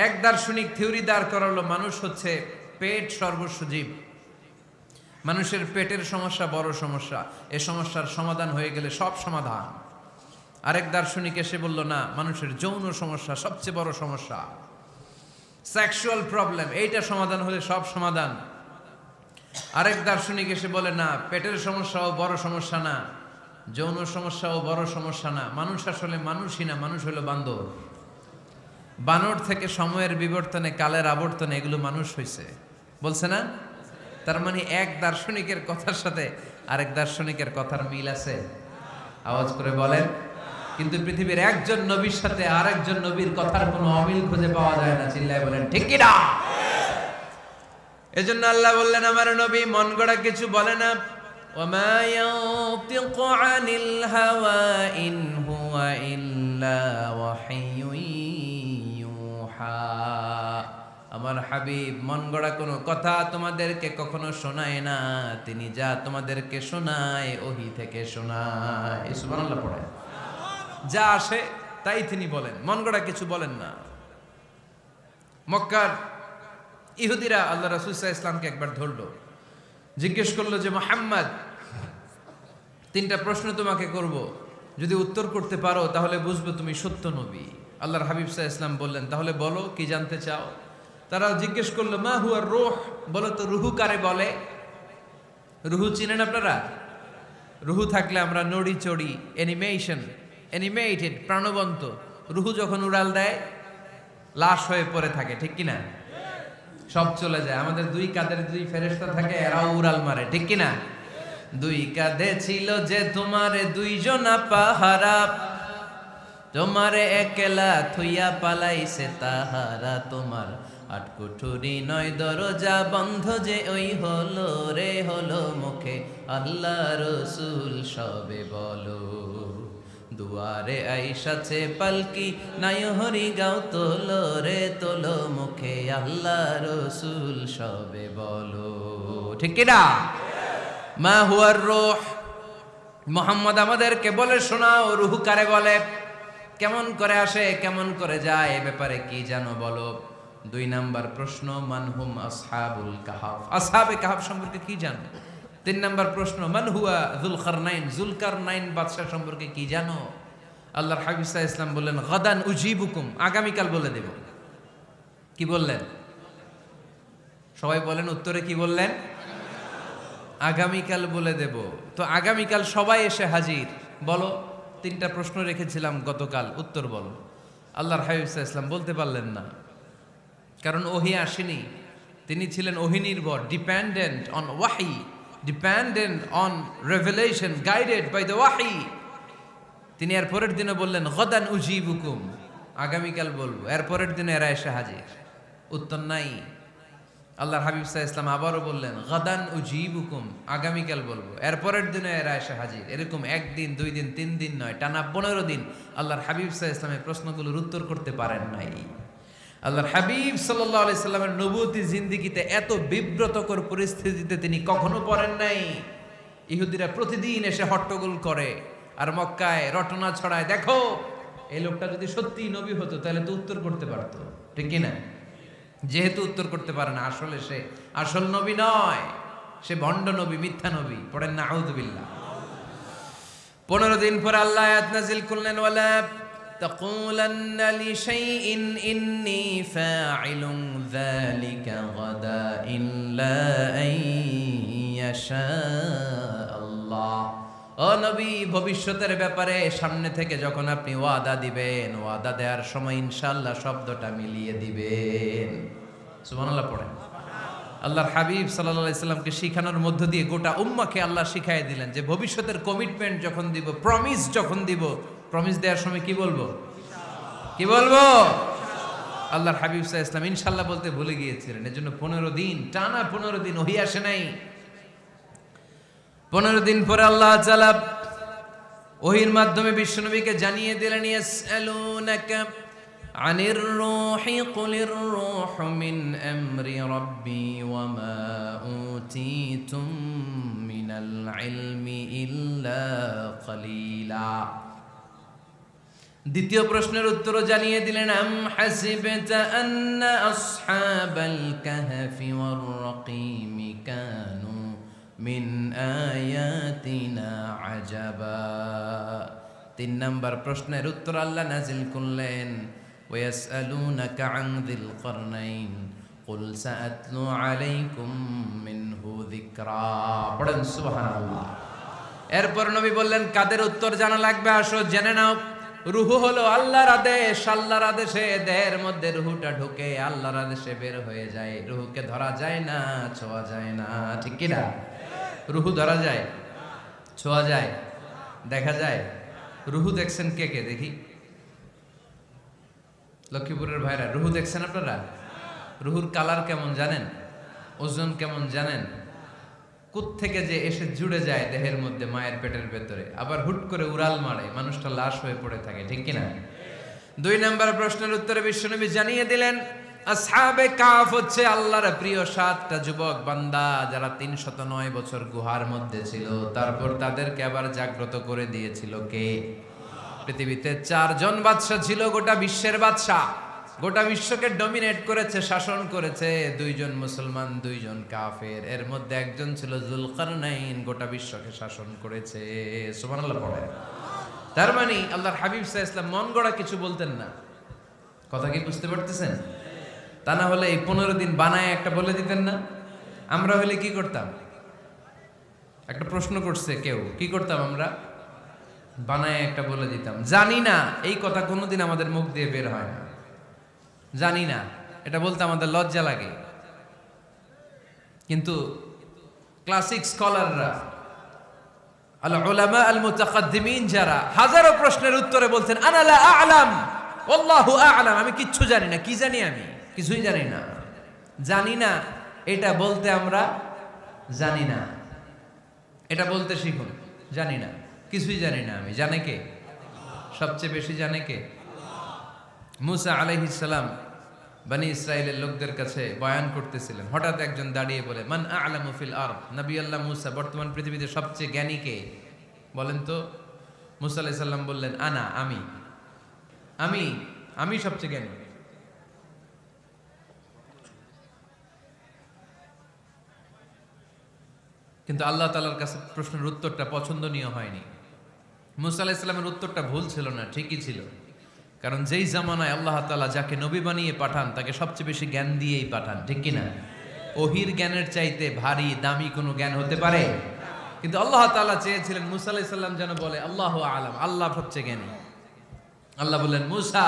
এক দার্শনিক থিওরি দাঁড় করালো মানুষ হচ্ছে পেট সর্বস্ব জীব, মানুষের পেটের সমস্যা বড় সমস্যা, এ সমস্যার সমাধান হয়ে গেলে সব সমাধান। আরেক দার্শনিক এসে বলল না, মানুষের যৌন সমস্যা সবচেয়ে বড় সমস্যা, সেক্সুয়াল প্রবলেম, এইটা সমাধান হলে সব সমাধান। আরেক দার্শনিক এসে বলে না, পেটের সমস্যাও বড় সমস্যা না, যৌন সমস্যাও বড় সমস্যা না, মানুষ আসলে মানুষই না, মানুষ হলো বান্দর। বানর থেকে সময়ের বিবর্তনে, কালের আবর্তনে এগুলো মানুষ হয়েছে, বলছে না? তার মানে এক দার্শনিকের কথার সাথে আরেক দার্শনিকের কথার মিল আছে? আওয়াজ করে বলেন। কিন্তু পৃথিবীর একজন নবীর সাথে আরেকজন নবীর কথার কোনো অমিল খুঁজে পাওয়া যায় না। চিল্লায় বলেন ঠিক কি না? এজন্য আল্লাহ বললেন, আমার নবী মন গড়া কিছু বলে না। ওয়ামা ইয়ানতিকু আনিল হাওয়া ইন হুয়া ইল্লা ওয়াহিয়ুন ইউহা। আমার হাবিব মন গড়া কোনো কথা তোমাদেরকে কখনো শোনায় না, তিনি যা তোমাদেরকে শোনায় ওহী থেকে শোনায়। সুবহানাল্লাহ পড়ে। যা আসে তাই তিনি বলেন, মন গড়া কিছু বলেন না। মক্কার ইহুদিরা আল্লাহ রাসূল সাল্লাল্লাহু আলাইহি ওয়াসাল্লামকে একবার ধরলো, জিজ্ঞেস করলো যে মুহাম্মদ, তিনটা প্রশ্ন তোমাকে করব, যদি উত্তর করতে পারো তাহলে বুঝবো তুমি সত্য নবী। আল্লাহর হাবিব সাল্লাল্লাহু আলাইহি ওয়াসাল্লাম বললেন, তাহলে বলো কি জানতে চাও? তারা জিজ্ঞেস করলো মা হুয়া রূহ, বলো তো রুহু কারে বলে? রুহু চিনেন আপনারা? রুহু থাকলে আমরা নড়ি চড়ি, অ্যানিমেটেড, প্রাণবন্ত। রুহু যখন উড়াল দেয় লাশ হয়ে পড়ে থাকে, ঠিক কিনা? সব চলে যায়। আমাদের দুই কাঁধের দুই ফেরেশতা থাকে, এরাও উড়াল মারে, ঠিক কিনা? দুই কাঁধে ছিল যে তোমারে দুইজনা পাহারা, তোমারে একলা থুইয়া পালাইছে তাহারা, তোমার আটকুঠুরি নয় দরজা বন্ধ যে ওই হলো রে হলো মুখে আল্লাহ রসুল সবে বলো, দুয়ারে আইসাছে পালকি নাই হরি গাও তোলো রে তোলো মুখে আল্লাহ রসুল সবে বলো, ঠিক কিনা? মা হুয়ার রূহ, মুহাম্মদ আমাদেরকে বলে শোনাও রুহু কারে বলে, কেমন করে আসে, কেমন করে যায়, এ ব্যাপারে কি জানো বলো। দুই নাম্বার প্রশ্ন, মানহুম আসহাবুল কাহাফ, আসহাবে কাহাফ সম্পর্কে কি জানো? তিন নাম্বার প্রশ্ন, মান হুয়া যুলকারনাইন, যুলকারনাইন বাদশা সম্পর্কে কি জানো? আল্লাহর হাবিব সাল্লাল্লাহু আলাইহি ওয়াসাল্লাম বললেন, গাদান উজিবুকুম, আগামীকাল বলে দেব। কি বললেন? সবাই বলেন উত্তরে কি বললেন? আগামীকাল বলে দেব। তো আগামীকাল সবাই এসে হাজির। বলো, তিনটা প্রশ্ন রেখেছিলাম গতকাল, উত্তর বলো। আল্লাহর হাবিব সাল্লাল্লাহু আলাইহি ওয়াসাল্লাম বলতে পারলেন না, কারণ ওহী আসেনি। তিনি ছিলেন ওহী নির্ভর, ডিপেন্ডেন্ট অন ওয়াহি, dependent on revelation, guided by the ওয়াহি। তিনি এর পরের দিনে বললেন, গাদান উজিবুকুম, আগামীকাল বলবো। এর পরের দিনে এরা এসে হাজির, উত্তর নাই। আল্লাহর হাবিব সাল্লাল্লাহু আলাইহি ওয়াসাল্লাম আবারও বললেন, গাদান উজিবুকুম, আগামীকাল বলবো। এর পরের দিনে এরা এসে হাজির। এরকম একদিন, দুই দিন, 3 দিন নয়, টানা 15 দিন আল্লাহর হাবিব সাল্লাল্লাহু আলাইহি ওয়াসাল্লামের প্রশ্নগুলোর উত্তর করতে পারেন নাই। আল্লাহর হাবিব সাল্লাল্লাহু আলাইহি সাল্লামের নবুয়তি জিন্দেগিতে এত বিব্রতকর পরিস্থিতিতে তিনি কখনো পড়েন নাই। ইহুদিরা প্রতিদিন এসে হট্টগোল করে আর মক্কায় রটনা ছড়ায়, দেখো এই লোকটা যদি সত্যি নবী হতো তাহলে তো উত্তর করতে পারতো, ঠিক কি না? যেহেতু উত্তর করতে পারে না, আসলে সে আসল নবী নয়, সে ভণ্ড নবী, মিথ্যা নবী। পড়েন না আউযুবিল্লাহ। 15 দিন পর আল্লাহ আয়াত নাযিল করলেন, ওয়ালা তাকুলান্না লিশাইইন ইন্নী ফাইলুন যালিকা গাদা ইল্লা আইয়াশা আল্লাহ। ও নবী, ভবিষ্যতের ব্যাপারে সামনে থেকে যখন আপনি ওয়াদা দিবেন, ওয়াদা দেওয়ার সময় ইনশাআল্লাহ শব্দটা মিলিয়ে দিবেন। সুবহানাল্লাহ পড়েন। আল্লাহর হাবিব সাল্লাল্লাহু আলাইহি সাল্লামকে শিখানোর মধ্য দিয়ে গোটা উম্মাহকে আল্লাহ শিখাইয়ে দিলেন যে ভবিষ্যতের কমিটমেন্ট যখন দিব, প্রমিস যখন দিব, প্রমিস দেওয়ার সময় কি বলবো? কি বলবো? আল্লাহর হাবিব সাল্লাল্লাহু আলাইহি সাল্লাম ইনশাআল্লাহ বলতে ভুলে গিয়েছিলেন। এজন্য 15 দিন, টানা 15 দিন ওহী আসে নাই। 15 দিন পরে আল্লাহ তাআলা ওহীর মাধ্যমে বিশ্বনবীকে জানিয়ে দিলেন, ইয়াসআলুনাকা আনির রূহি কুলির রূহু মিন আমরি রাব্বি ওয়া মা উতীতুম মিনাল ইলমি ইল্লা কলিলা। দ্বিতীয় প্রশ্নের উত্তরও জানিয়ে দিলেন, আম হাসিবতা আন্না আসহাবাল কাহফি ওয়ার রাকিমি কানু মিন আয়াতিনা আজাবা। 3 নাম্বার প্রশ্নের উত্তর আল্লাহ নাজিল করলেন, ওয়াসআলুনাকা আন যিল কারনাইন কুল সাআতলু আলাইকুম মিনহু যিকরা। পড়েন সুবহানাল্লাহ। এরপর নবী বললেন, কাদের উত্তর জানা লাগবে, আসো জেনে নাও। রুহু হলো আল্লাহর আদেশ, আল্লাহর আদেশে দেহের মধ্যে রুহুটা ঢুকে আল্লাহর আদেশে বের হয়ে যায়। রুহুকে ধরা যায় না, ছোঁয়া যায় না, ঠিক কি না? রুহু ধরা যায়, ছোঁয়া যায়, দেখা যায়? রুহু দেখছেন কে কে দেখি? লক্ষ্মীপুরের ভাইরা রুহু দেখছেন আপনারা? রুহুর কালার কেমন জানেন? ওজন কেমন জানেন? কোত্থেকে যে এসে জুড়ে যায় দেহের মধ্যে, মায়ের পেটের ভেতরে, আবার হুট করে উড়াল মারে, মানুষটা লাশ হয়ে পড়ে থাকে, ঠিক কিনা? 2 নম্বর প্রশ্নের উত্তরে বিশ্বনবী জানিয়ে দিলেন, আসহাবে কাফ হচ্ছে আল্লাহর প্রিয় 7টা যুবক বান্দা, যারা 309 বছর গুহার মধ্যে ছিল। তারপর তাদেরকে আবার জাগ্রত করে দিয়েছিল কে? পৃথিবীতে 4 জন বাদশা ছিল, গোটা বিশ্বের বাদশা, গোটা বিশ্বকে ডমিনেট করেছে, শাসন করেছে। 2 জন মুসলমান, 2 জন কাফের। এর মধ্যে একজন ছিল যুলকারনাইন, গোটা বিশ্বকে শাসন করেছে। সুবহানাল্লাহ পড়ে। তার মানে আল্লাহর হাবিব সাল্লাল্লাহু আলাইহি ওয়াসাল্লাম মন গড়া কিছু বলতেন না। কথা কি বুঝতে পারতেছেন? তা না হলে এই 15 দিন বানায় একটা বলে দিতেন না? আমরা হলে কি করতাম? একটা প্রশ্ন করছে কেউ, কি করতাম আমরা? বানায় একটা বলে দিতাম। জানি না, এই কথা কোনোদিন আমাদের মুখ দিয়ে বের হয় না। জানি না, এটা বলতে আমাদের লজ্জা লাগে। কিন্তু ক্লাসিক স্কলাররা, আল উলামা আল মুতাকাদ্দিমিন, যারা হাজারো প্রশ্নের উত্তরে বলছেন আনা লা আ'লাম ওয়াল্লাহু আ'লাম, আমি কিচ্ছু জানি না। কি জানি? আমি কিছুই জানি না। জানি না এটা বলতে আমরা জানি না, এটা বলতে শিখুন। জানি না, কিছুই জানি না আমি। জানে কে? সবচেয়ে বেশি জানে কে? মুসা আলাইহিস সালাম বনি ইসরাইলের লোকদের কাছে বয়ান করতেছিলেন। হঠাৎ একজন দাঁড়িয়ে বলে, মান আ'লামু ফিল আরদ। নবী আল্লাহ মুসা, বর্তমান পৃথিবীতে সবচেয়ে জ্ঞানী কে বলেন তো? মুসা আলাইহিস সালাম বললেন, আনা, আমি আমি আমি সবচেয়ে জ্ঞানী। কিন্তু আল্লাহ তাআলার কাছে প্রশ্নের উত্তরটা পছন্দনীয় হয়নি। মুসা আলাইহিস সালামের উত্তরটা ভুল ছিল না, ঠিকই ছিল। কারণ যেই জামানায় আল্লাহ তাআলা যাকে নবী বানিয়ে পাঠান, তাকে সবচেয়ে বেশি জ্ঞান দিয়েই পাঠান, ঠিক কিনা? ওহির জ্ঞানের চাইতে ভারী দামি কোনো জ্ঞান হতে পারে? কিন্তু আল্লাহ তাআলা চেয়েছিলেন মুসা আলাইহিস সালাম যেন বলে আল্লাহু আ'লাম, আল্লাহ সবচেয়ে জ্ঞানী। আল্লাহ বললেন, মুসা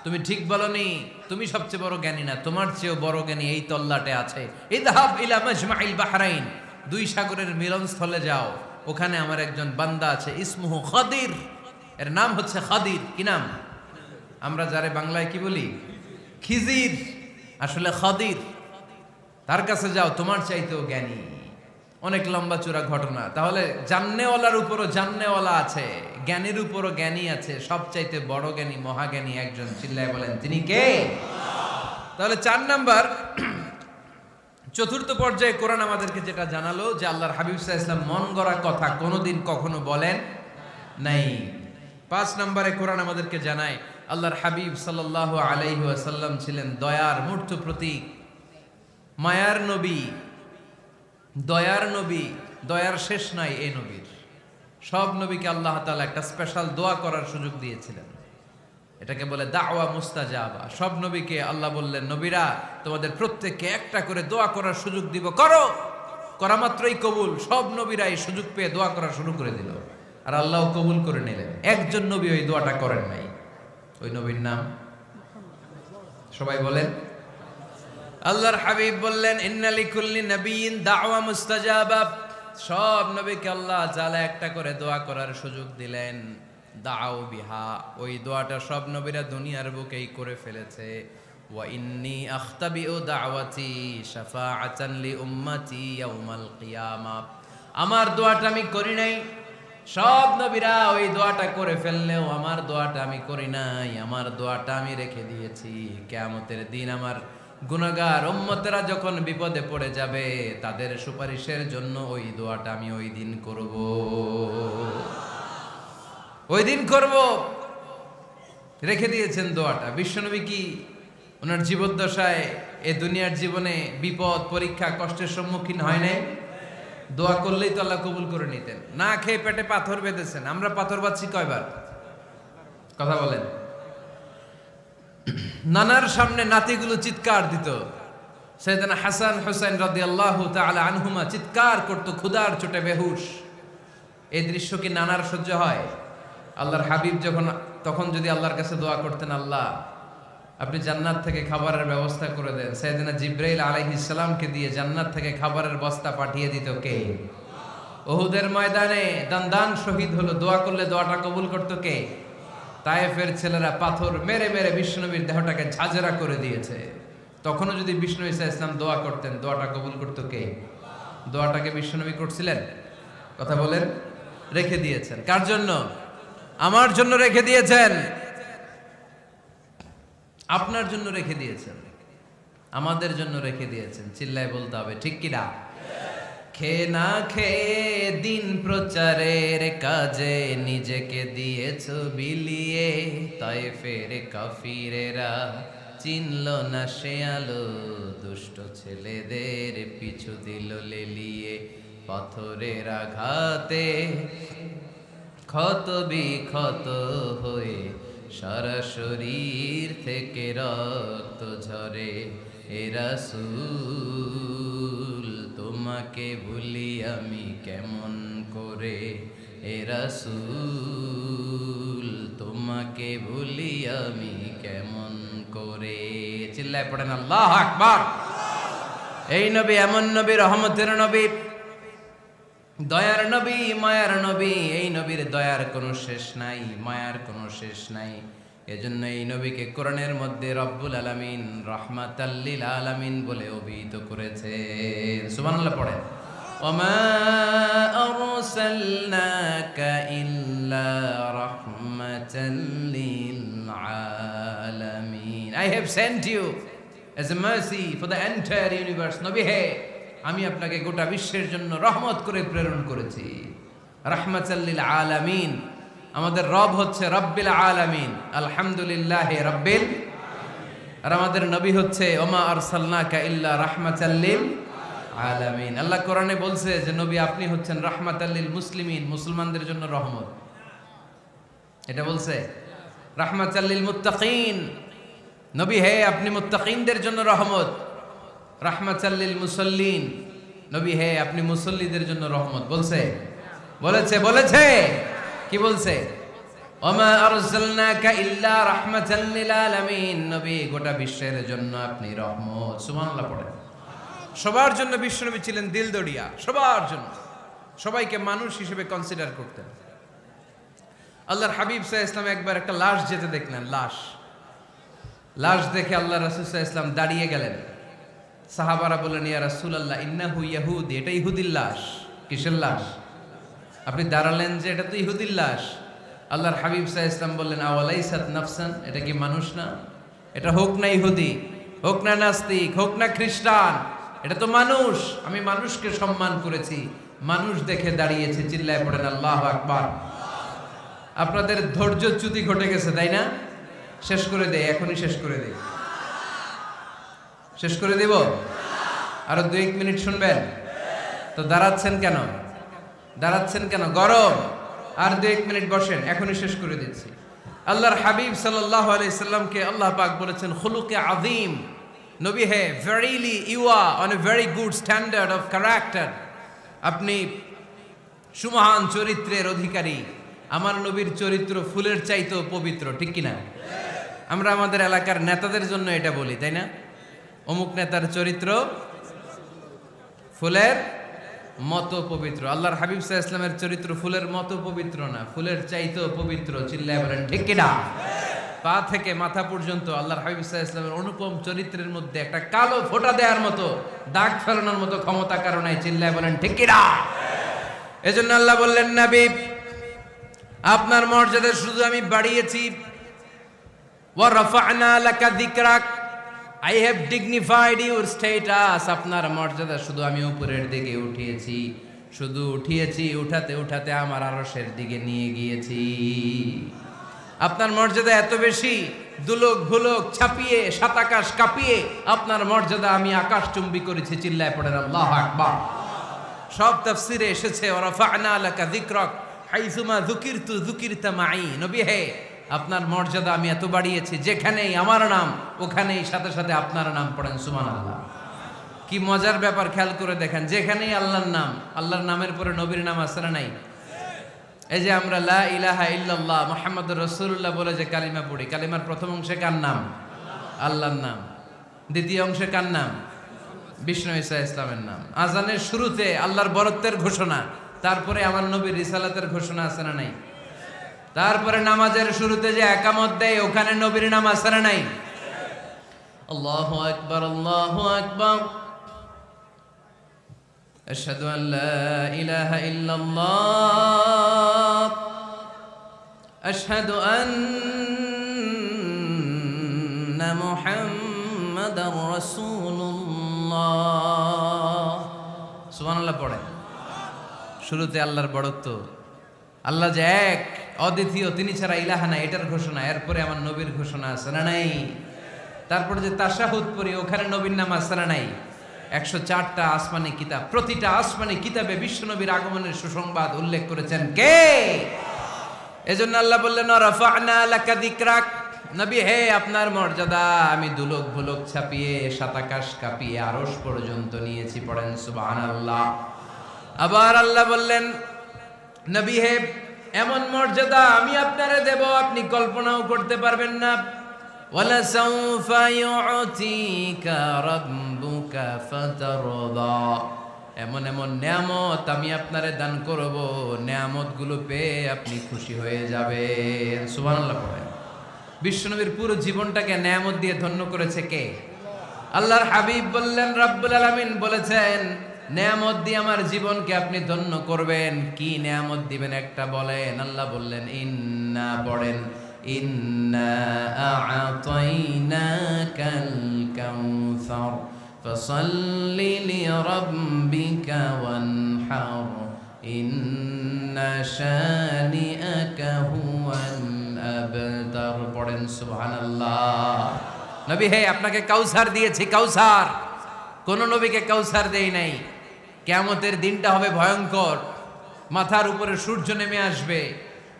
তুমি ঠিক বলনি, তুমি সবচেয়ে বড় জ্ঞানী না, তোমার চেয়েও বড় জ্ঞানী এই তল্লাটে আছে। ইযহাব ইলা মাজমাইল বাহরাইন, 2 সাগরের মিলনস্থলে যাও, ওখানে আমার একজন বান্দা আছে, ইসমুহু খাদির, এর নাম হচ্ছে খাদির। কি নাম? আমরা যারে বাংলায় কি বলি? খিজির, আসলে খাদির। তার কাছে যাও, তোমার চাইতেও জ্ঞানী। অনেক লম্বা চূড়া ঘটনা। তাহলে জান্নেওয়ালার উপরও জান্নেওয়ালা আছে, জ্ঞানীর উপরও জ্ঞানী আছে। সবচাইতে বড় জ্ঞানী, মহাজ্ঞানী একজন, চিল্লায় বলেন তিনি কে? তাহলে 4 নাম্বার, চতুর্থ পর্যায়ে কোরআন আমাদেরকে যেটা জানালো যে আল্লাহর হাবিব সাল্লাল্লাহু আলাইহি ওয়াসাল্লাম মন গড়া কথা কোনোদিন কখনো বলেন নাই। 5 নম্বরে কোরআন আমাদেরকে জানায় আল্লাহর হাবিব সাল্লাল্লাহু আলাইহি ওয়াসাল্লাম ছিলেন দয়ার মূর্ত প্রতীক, মায়ার নবী, দয়ার নবী। দয়ার শেষ নাই এই নবীর। সব নবীকে আল্লাহ তাআলা একটা স্পেশাল দোয়া করার সুযোগ দিয়েছিলেন, এটাকে বলে দাওয়া মুস্তাজাবা। সব নবীকে আল্লাহ বললেন, নবীরা তোমাদের প্রত্যেককে একটা করে দোয়া করার সুযোগ দিব, করো। করা মাত্রই কবুল। সব নবীরা এই সুযোগ পেয়ে দোয়া করা শুরু করে দিল, আর আল্লাহ কবুল করে নিলেন। একজন নবী ওই দোয়াটা করেন নাই। ওই নবীর নাম সবাই বলেন। আল্লাহর হাবিব বললেন, ইন্না লিকুল্লি নাবিয়্যিন দাওয়া মুস্তাজাবা। সব নবীকে আল্লাহ তাআলা একটা করে দোয়া করার সুযোগ দিলেন। দাও বিহা, ওই দোয়াটা সব নবীরা দুনিয়ার বুকেই করে ফেলেছে। ওয়া ইন্নী আখতাবিউ দাওয়াতি শাফাআতান লি উম্মতি ইয়াউমাল কিয়ামা। আমার দোয়াটা আমি করি নাই, সব নবীরা ওই দোয়াটা করে ফেললেও আমার দোয়াটা আমি করি নাই। আমার দোয়াটা আমি রেখে দিয়েছি কিয়ামতের দিন আমার গুনাহগার উম্মতেরা যখন বিপদে পড়ে যাবে, তাদের সুপারিশের জন্য ওই দোয়াটা আমি ওই দিন করব, ওই দিন করব। রেখে দিয়েছেন দোয়াটা। বিশ্বনবী কি ওনার জীবদ্দশায় এ দুনিয়ার জীবনে বিপদ, পরীক্ষা, কষ্টের সম্মুখীন হয় নাই? দোয়া করলেই তো আল্লাহ কবুল করে নিতেন। না খেয়ে পেটে পাথর বেঁধেছেন, আমরা পাথর বাঁধছি কয়বার? কথা বলেন। নানার সামনে নাতিগুলো চিৎকার দিত, সাইয়েদনা হাসান হুসাইন রাদিয়াল্লাহু তাআলা আনহুমা চিৎকার করত ক্ষুধার চোটে বেহুশ। এই দৃশ্য কি নানার সহ্য হয়? আল্লাহর হাবিব তখন যদি আল্লাহর কাছে দোয়া করতেন, আল্লাহ আপনি জান্নাত থেকে খাবারের ব্যবস্থা করে দেন, সাইয়েদনা জিবরাইল আলাইহিস সালামকে দিয়ে জান্নাত থেকে খাবারের বস্তা পাঠিয়ে দিত কে? উহুদের ময়দানে দান শহীদ হলো, দোয়া করলে দোয়াটা কবুল করতো কে? তায়েফের ছেলেরা পাথর মেরে মেরে বিষ্ণুনবীর দেহটাকে ঝাঁঝরা করে দিয়েছে। তখনও যদি বিষ্ণু ঈসা ইসলাম দোয়া করতেন, দোয়াটা কবুল করতো কে? দোয়াটাকে বিষ্ণুনবী করছিলেন? কথা বলেন। রেখে দিয়েছেন কার জন্য? আমার জন্য রেখে দিয়েছেন, আপনার জন্য রেখে দিয়েছেন, আমাদের জন্য রেখে দিয়েছেন। চিল্লায় বলতে হবে ঠিক কিনা? খেয়ে না খেয়ে দিন প্রচারের কাজে নিজেকে দিয়েছ বিলিয়ে, তায়েফের কাফিরেরা চিনল না সে আলো, দুষ্ট ছেলেদের পিছু দিল লেলিয়ে। পাথরের আঘাতে ক্ষত বিক্ষত হয়ে সারা শরীর থেকে রক্ত ঝরে। এ রাসূল তোমাকে ভুলি আমি কেমন করে, এ রাসূল তোমাকে ভুলি আমি কেমন করে। চিল্লায় পড়েন আল্লাহু আকবার। এই নবী এমন নবী, রহমতের নবী, দয়ার নবী, মায়ার নবী। এই নবীর দয়ার কোনো শেষ নাই, মায়ার কোনো শেষ নাই। এজন্য এই নবীকে কোরআনের মধ্যে রব্বুল আলামিন রাহমাতাল লিল আলামিন বলে অভিহিত করেছে। সুবহানাল্লাহ পড়েন। ওমা আরসালনাকা ইল্লা রাহমাতাল লিল আলামিন। I have sent you as a mercy for the entire universe. নবী হে, আমি আপনাকে গোটা বিশ্বের জন্য রহমত করে প্রেরণ করেছি। রাহমাতাল লিল আলামিন। আমাদের রব হচ্ছে রব্বিল আলামিন, আলহামদুলিল্লাহি রাব্বিল। আর আমাদের নবী হচ্ছে ওমা আরসালনাকা ইল্লা রাহমাতাল লিল আলামিন। আল্লাহ কোরআনে বলছে যে নবী আপনি হচ্ছেন রাহমাতাল লিল মুসলিমিন, মুসলমানদের জন্য রহমত। এটা বলছে রাহমাতাল লিল মুত্তাকিন। নবী হে, আপনি মুত্তাকিনদের জন্য রহমত। রাহমাতাল লিল মুসাল্লিন। নবী হে, আপনি মুসল্লিদের জন্য রহমত। বলছে বলেছে কি বলছে? ওমা আরসালনাকা ইল্লা রাহমাতাল লিল আলামিন। নবী গোটা বিশ্বের জন্য আপনি রহমত। সুবহানাল্লাহ পড়েন। সবার জন্য বিশ্বনবী ছিলেন দিলদরিয়া, সবার জন্য, সবাইকে মানুষ হিসেবে কনসিডার করতেন। আল্লাহর হাবিব সাল্লাল্লাহু আলাইহি ওয়াসাল্লাম একবার একটা লাশ যেতে দেখলেন, লাশ দেখে আল্লাহ রাসূল সাল্লাল্লাহু আলাইহি ওয়াসাল্লাম দাঁড়িয়ে গেলেন। সাহাবারা বললেন, ইয়া রাসূলুল্লাহ ইন্নাহু ইয়াহুদি, এটা ইহুদির লাশ। কিসের লাশ? আপনি দাঁড়ালেন যে এটা তো ইহুদির লাশ। আল্লাহর হাবিব সাল্লাল্লাহু আলাইহি ওয়াসাল্লাম বললেন, আওয়ালাইসাত নাফসান, এটা কি মানুষ না? এটা হোক না ইহুদি, হোক না নাস্তিক, হোক না খ্রিস্টান, এটা তো মানুষ। আমি মানুষকে সম্মান করেছি, মানুষ দেখে দাঁড়িয়েছে। চিল্লায় পড়েন আল্লাহু আকবার। আপনাদের ধৈর্যচ্যুতি ঘটে গেছে, তাই না? শেষ করে দেয়, এখনই শেষ করে দেয়। শেষ করে দেব? আরো 2-1 মিনিট শুনবেন তো? দাঁড়াচ্ছেন কেন? গরম। আর 2-1 মিনিট বসেন, এখনই শেষ করে দিচ্ছি। আল্লাহর হাবিব সাল্লাল্লাহু আলাইহি সাল্লামকে আল্লাহ পাক বলেছেন খুলুকে আযীম। নবী হে, verily you are on a very good standard of character. আপনি সুমহান চরিত্রের অধিকারী। আমার নবীর চরিত্র ফুলের চাইতেও পবিত্র, ঠিক কিনা? আমরা আমাদের এলাকার নেতাদের জন্য এটা বলি, তাই না? অমুক নেতার চরিত্র ফুলের মতো পবিত্র। আল্লাহর হাবিব সাল্লাল্লাহু আলাইহি ওয়াসাল্লামের চরিত্র ফুলের মতো পবিত্র না, ফুলের চাইতেও পবিত্র। চিল্লায় বলেন ঠিক কিনা? পা থেকে মাথা পর্যন্ত আল্লাহর হাবিব সাল্লাল্লাহু আলাইহি ওয়াসাল্লামের অনুপম চরিত্রের মধ্যে একটা কালো ফোঁটা দেওয়ার মতো, দাগ ফেলানোর মতো ক্ষমতা কারো নাই। চিল্লায় বলেন ঠিক কিনা? এজন্য আল্লাহ বললেন, নবী আপনার মর্যাদা শুধু আমি বাড়িয়েছি, ওয়া রাফা'না লাকা যিকরাক, I have dignified your status. আপনার মর্যাদা শুধু আমি উপরের দিকে উঠিয়েছি, উঠাতে উঠাতে আমার আরশের দিকে নিয়ে গিয়েছি। আপনার মর্যাদা এত বেশি, দুলক ভুলক ছাপিয়ে, সাত আকাশ কাঁপিয়ে আপনার মর্যাদা আমি আকাশচুম্বী করেছি। চিল্লায় পড়েন আল্লাহু আকবার। সব তাফসিরে এসেছে ওয়ারাফা'না লাকা যিকরাক হাইসুমা যুকিরতু যুকিরতা মাই। নবী হে, আপনার মর্যাদা আমি এত বাড়িয়েছি, যেখানেই আমার নাম ওখানেই সাথে সাথে আপনার নাম পড়েন সুবহানাল্লাহ। কি মজার ব্যাপার, খেয়াল করে দেখেন, যেখানেই আল্লাহর নাম, আল্লাহর নামের পরে নবীর নাম আছে না নাই? এই যে আমরা লা ইলাহা ইল্লাল্লাহ মুহাম্মাদুর রাসূলুল্লাহ বলে যে কালিমা পড়ি, কালিমার প্রথম অংশে কার নাম? আল্লাহর নাম। দ্বিতীয় অংশে কার নাম? বিষ্ণু ঈসা ইসলামের নাম। আজানের শুরুতে আল্লাহর বরত্বের ঘোষণা, তারপরে আমার নবীর রিসালাতের ঘোষণা আছে না নাই? তারপরে নামাজের শুরুতে যে একামত দেয়, ওখানে নবীর নাম আছে না নাই? আল্লাহু আকবার, আল্লাহু আকবার, আশহাদু আন লা ইলাহা ইল্লাল্লাহ, আশহাদু আন্না মুহাম্মাদার রাসূলুল্লাহ। সুবহানাল্লাহ পড়ে। শুরুতে আল্লাহর বড়ত্ব, আল্লাহ যে এক অদ্বিতীয়, তিনি ছাড়া ইলাহা নাই, এটার ঘোষণা। এরপরে আমার নবীর ঘোষণা আছে না নাই? তারপরে যে তাশাহুদ পড়ি, ওখানে নবীর নাম আছে না নাই? 104টা আসমানি কিতাব, প্রতিটা আসমানি কিতাবে বিশ্ব নবীর আগমনের সুসংবাদ উল্লেখ করেছেন কে? এজন্য আল্লাহ বললেন রাফা'না লাকা যিকরাক, নবী হে, আপনার মর্যাদা আমি দুলক ভুলক ছাপিয়ে সাতাকাশ কাঁপিয়ে আরশ পর্যন্ত নিয়েছি, পড়েন সুবহানাল্লাহ। আবার আল্লাহ বললেন নবী হে, এমন মর্যাদা আমি আপনারে দেব আপনি কল্পনাও করতে পারবেন না। ওয়ালা সাউফা ইউতিকা রাব্বুকা ফাতারদা, এমন এমন নিয়ামত আমি আপনারে দান করব, নিয়ামতগুলো পেয়ে আপনি খুশি হয়ে যাবেন। সুবহানাল্লাহ পড়েন। বিশ্বনবীর পুরো জীবনটাকে নিয়ামত দিয়ে ধন্য করেছে কে? আল্লাহর হাবিব বললেন, রব্বুল আলামিন বলেছেন নিয়ামত দিয়ে আমার জীবনকে আপনি ধন্য করবেন। কি নিয়ামত দিবেন একটা বলেন? আল্লাহ বললেন ইন্না, পড়েন, ইন্না আ'তাইনাকাল কাউসার ফাসাল্লি লিরাব্বিকা ওয়ানহার ইন্না শানিআকা হুয়াল আবতার, পড়েন সুবহানাল্লাহ। নবী হে, আপনাকে কাউসার দিয়েছি, কাউসার। কোন নবীকে কাউসার দেই নাই। কিয়ামতের দিনটা হবে ভয়ঙ্কর, মাথার উপরে সূর্য নেমে আসবে,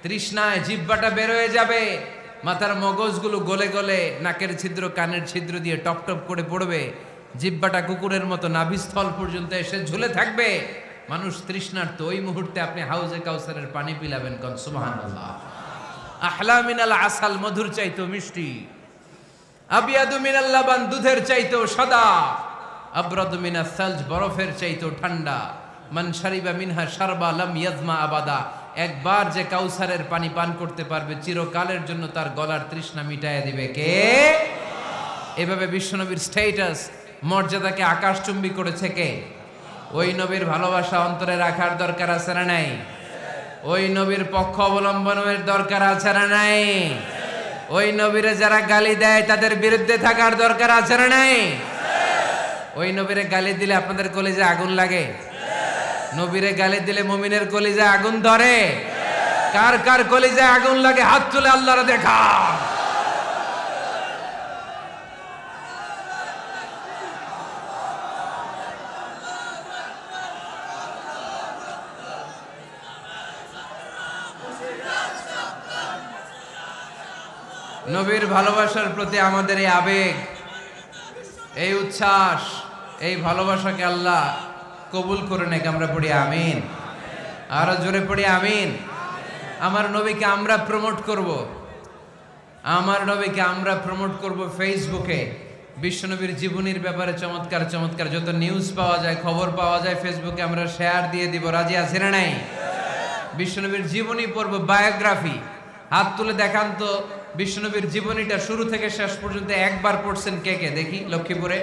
তৃষ্ণায় জিহ্বাটা বের হয়ে যাবে, মাথার মগজগুলো গলে গলে নাকের ছিদ্র কানের ছিদ্র দিয়ে টপ টপ করে পড়বে, জিহ্বাটা কুকুরের মতো নাভিস্থল পর্যন্ত এসে ঝুলে থাকবে। মানুষ তৃষ্ণার্ত, ওই মুহূর্তে আপনি হাউজে কাউসারের পানি পিলাবেন, কোন সুবহানাল্লাহ। আহলা মিনাল আসাল, মধুর চাইতো মিষ্টি, আবিয়াদু মিনাল লাবান, দুধের চাইতো সাদা, আবরাদু মিনাস সালজ, বরফের চাইতো ঠান্ডা, মান শারিবা মিনহা শারবা লাম ইয়াজমা আবাদা, একবার যে কাউসারের পানি পান করতে পারবে চিরকালের জন্য তার গলার তৃষ্ণা মিটাইয়া দিবে কে? এভাবে বিশ্বনবীর স্ট্যাটাস, মর্যাদাকে আকাশচুম্বী করেছে কে? ওই নবীর ভালোবাসা অন্তরে রাখার দরকার আছে না নাই? ওই নবীর পক্ষ অবলম্বনের দরকার আছে না নাই? ওই নবীরে যারা গালি দেয় তাদের বিরুদ্ধে থাকার দরকার আছে না নাই? ওই নবীরে গালি দিলে আপনাদের কলিজায় আগুন লাগে? নবীরে গালি দিলে মুমিনের কলিজায় আগুন ধরে? কার কার কলিজায় আগুন লাগে হাত তুলে আল্লাহরে দেখা। নবীর ভালোবাসার প্রতি আমাদের এই আবেগ, এই উচ্ছ্বাস, এই ভালোবাসাকে আল্লাহ কবুল করে নেক। আমরা পড়ি আমিন। আরো জোরে পড়ি আমিন। আমার নবীকে আমরা প্রমোট করব, আমার নবীকে আমরা প্রমোট করব ফেসবুকে। বিশ্বনবীর জীবনীর ব্যাপারে চমৎকার চমৎকার যত নিউজ পাওয়া যায়, খবর পাওয়া যায়, ফেসবুকে আমরা শেয়ার দিয়ে দিব। রাজি আছে না নাই? বিশ্বনবীর জীবনী পড়ব, বায়োগ্রাফি। হাত তুলে দেখান তো বিশ্বনবীর জীবনীটা শুরু থেকে শেষ পর্যন্ত একবার পড়ছেন কে কে, দেখি লক্ষ্মীপুরে।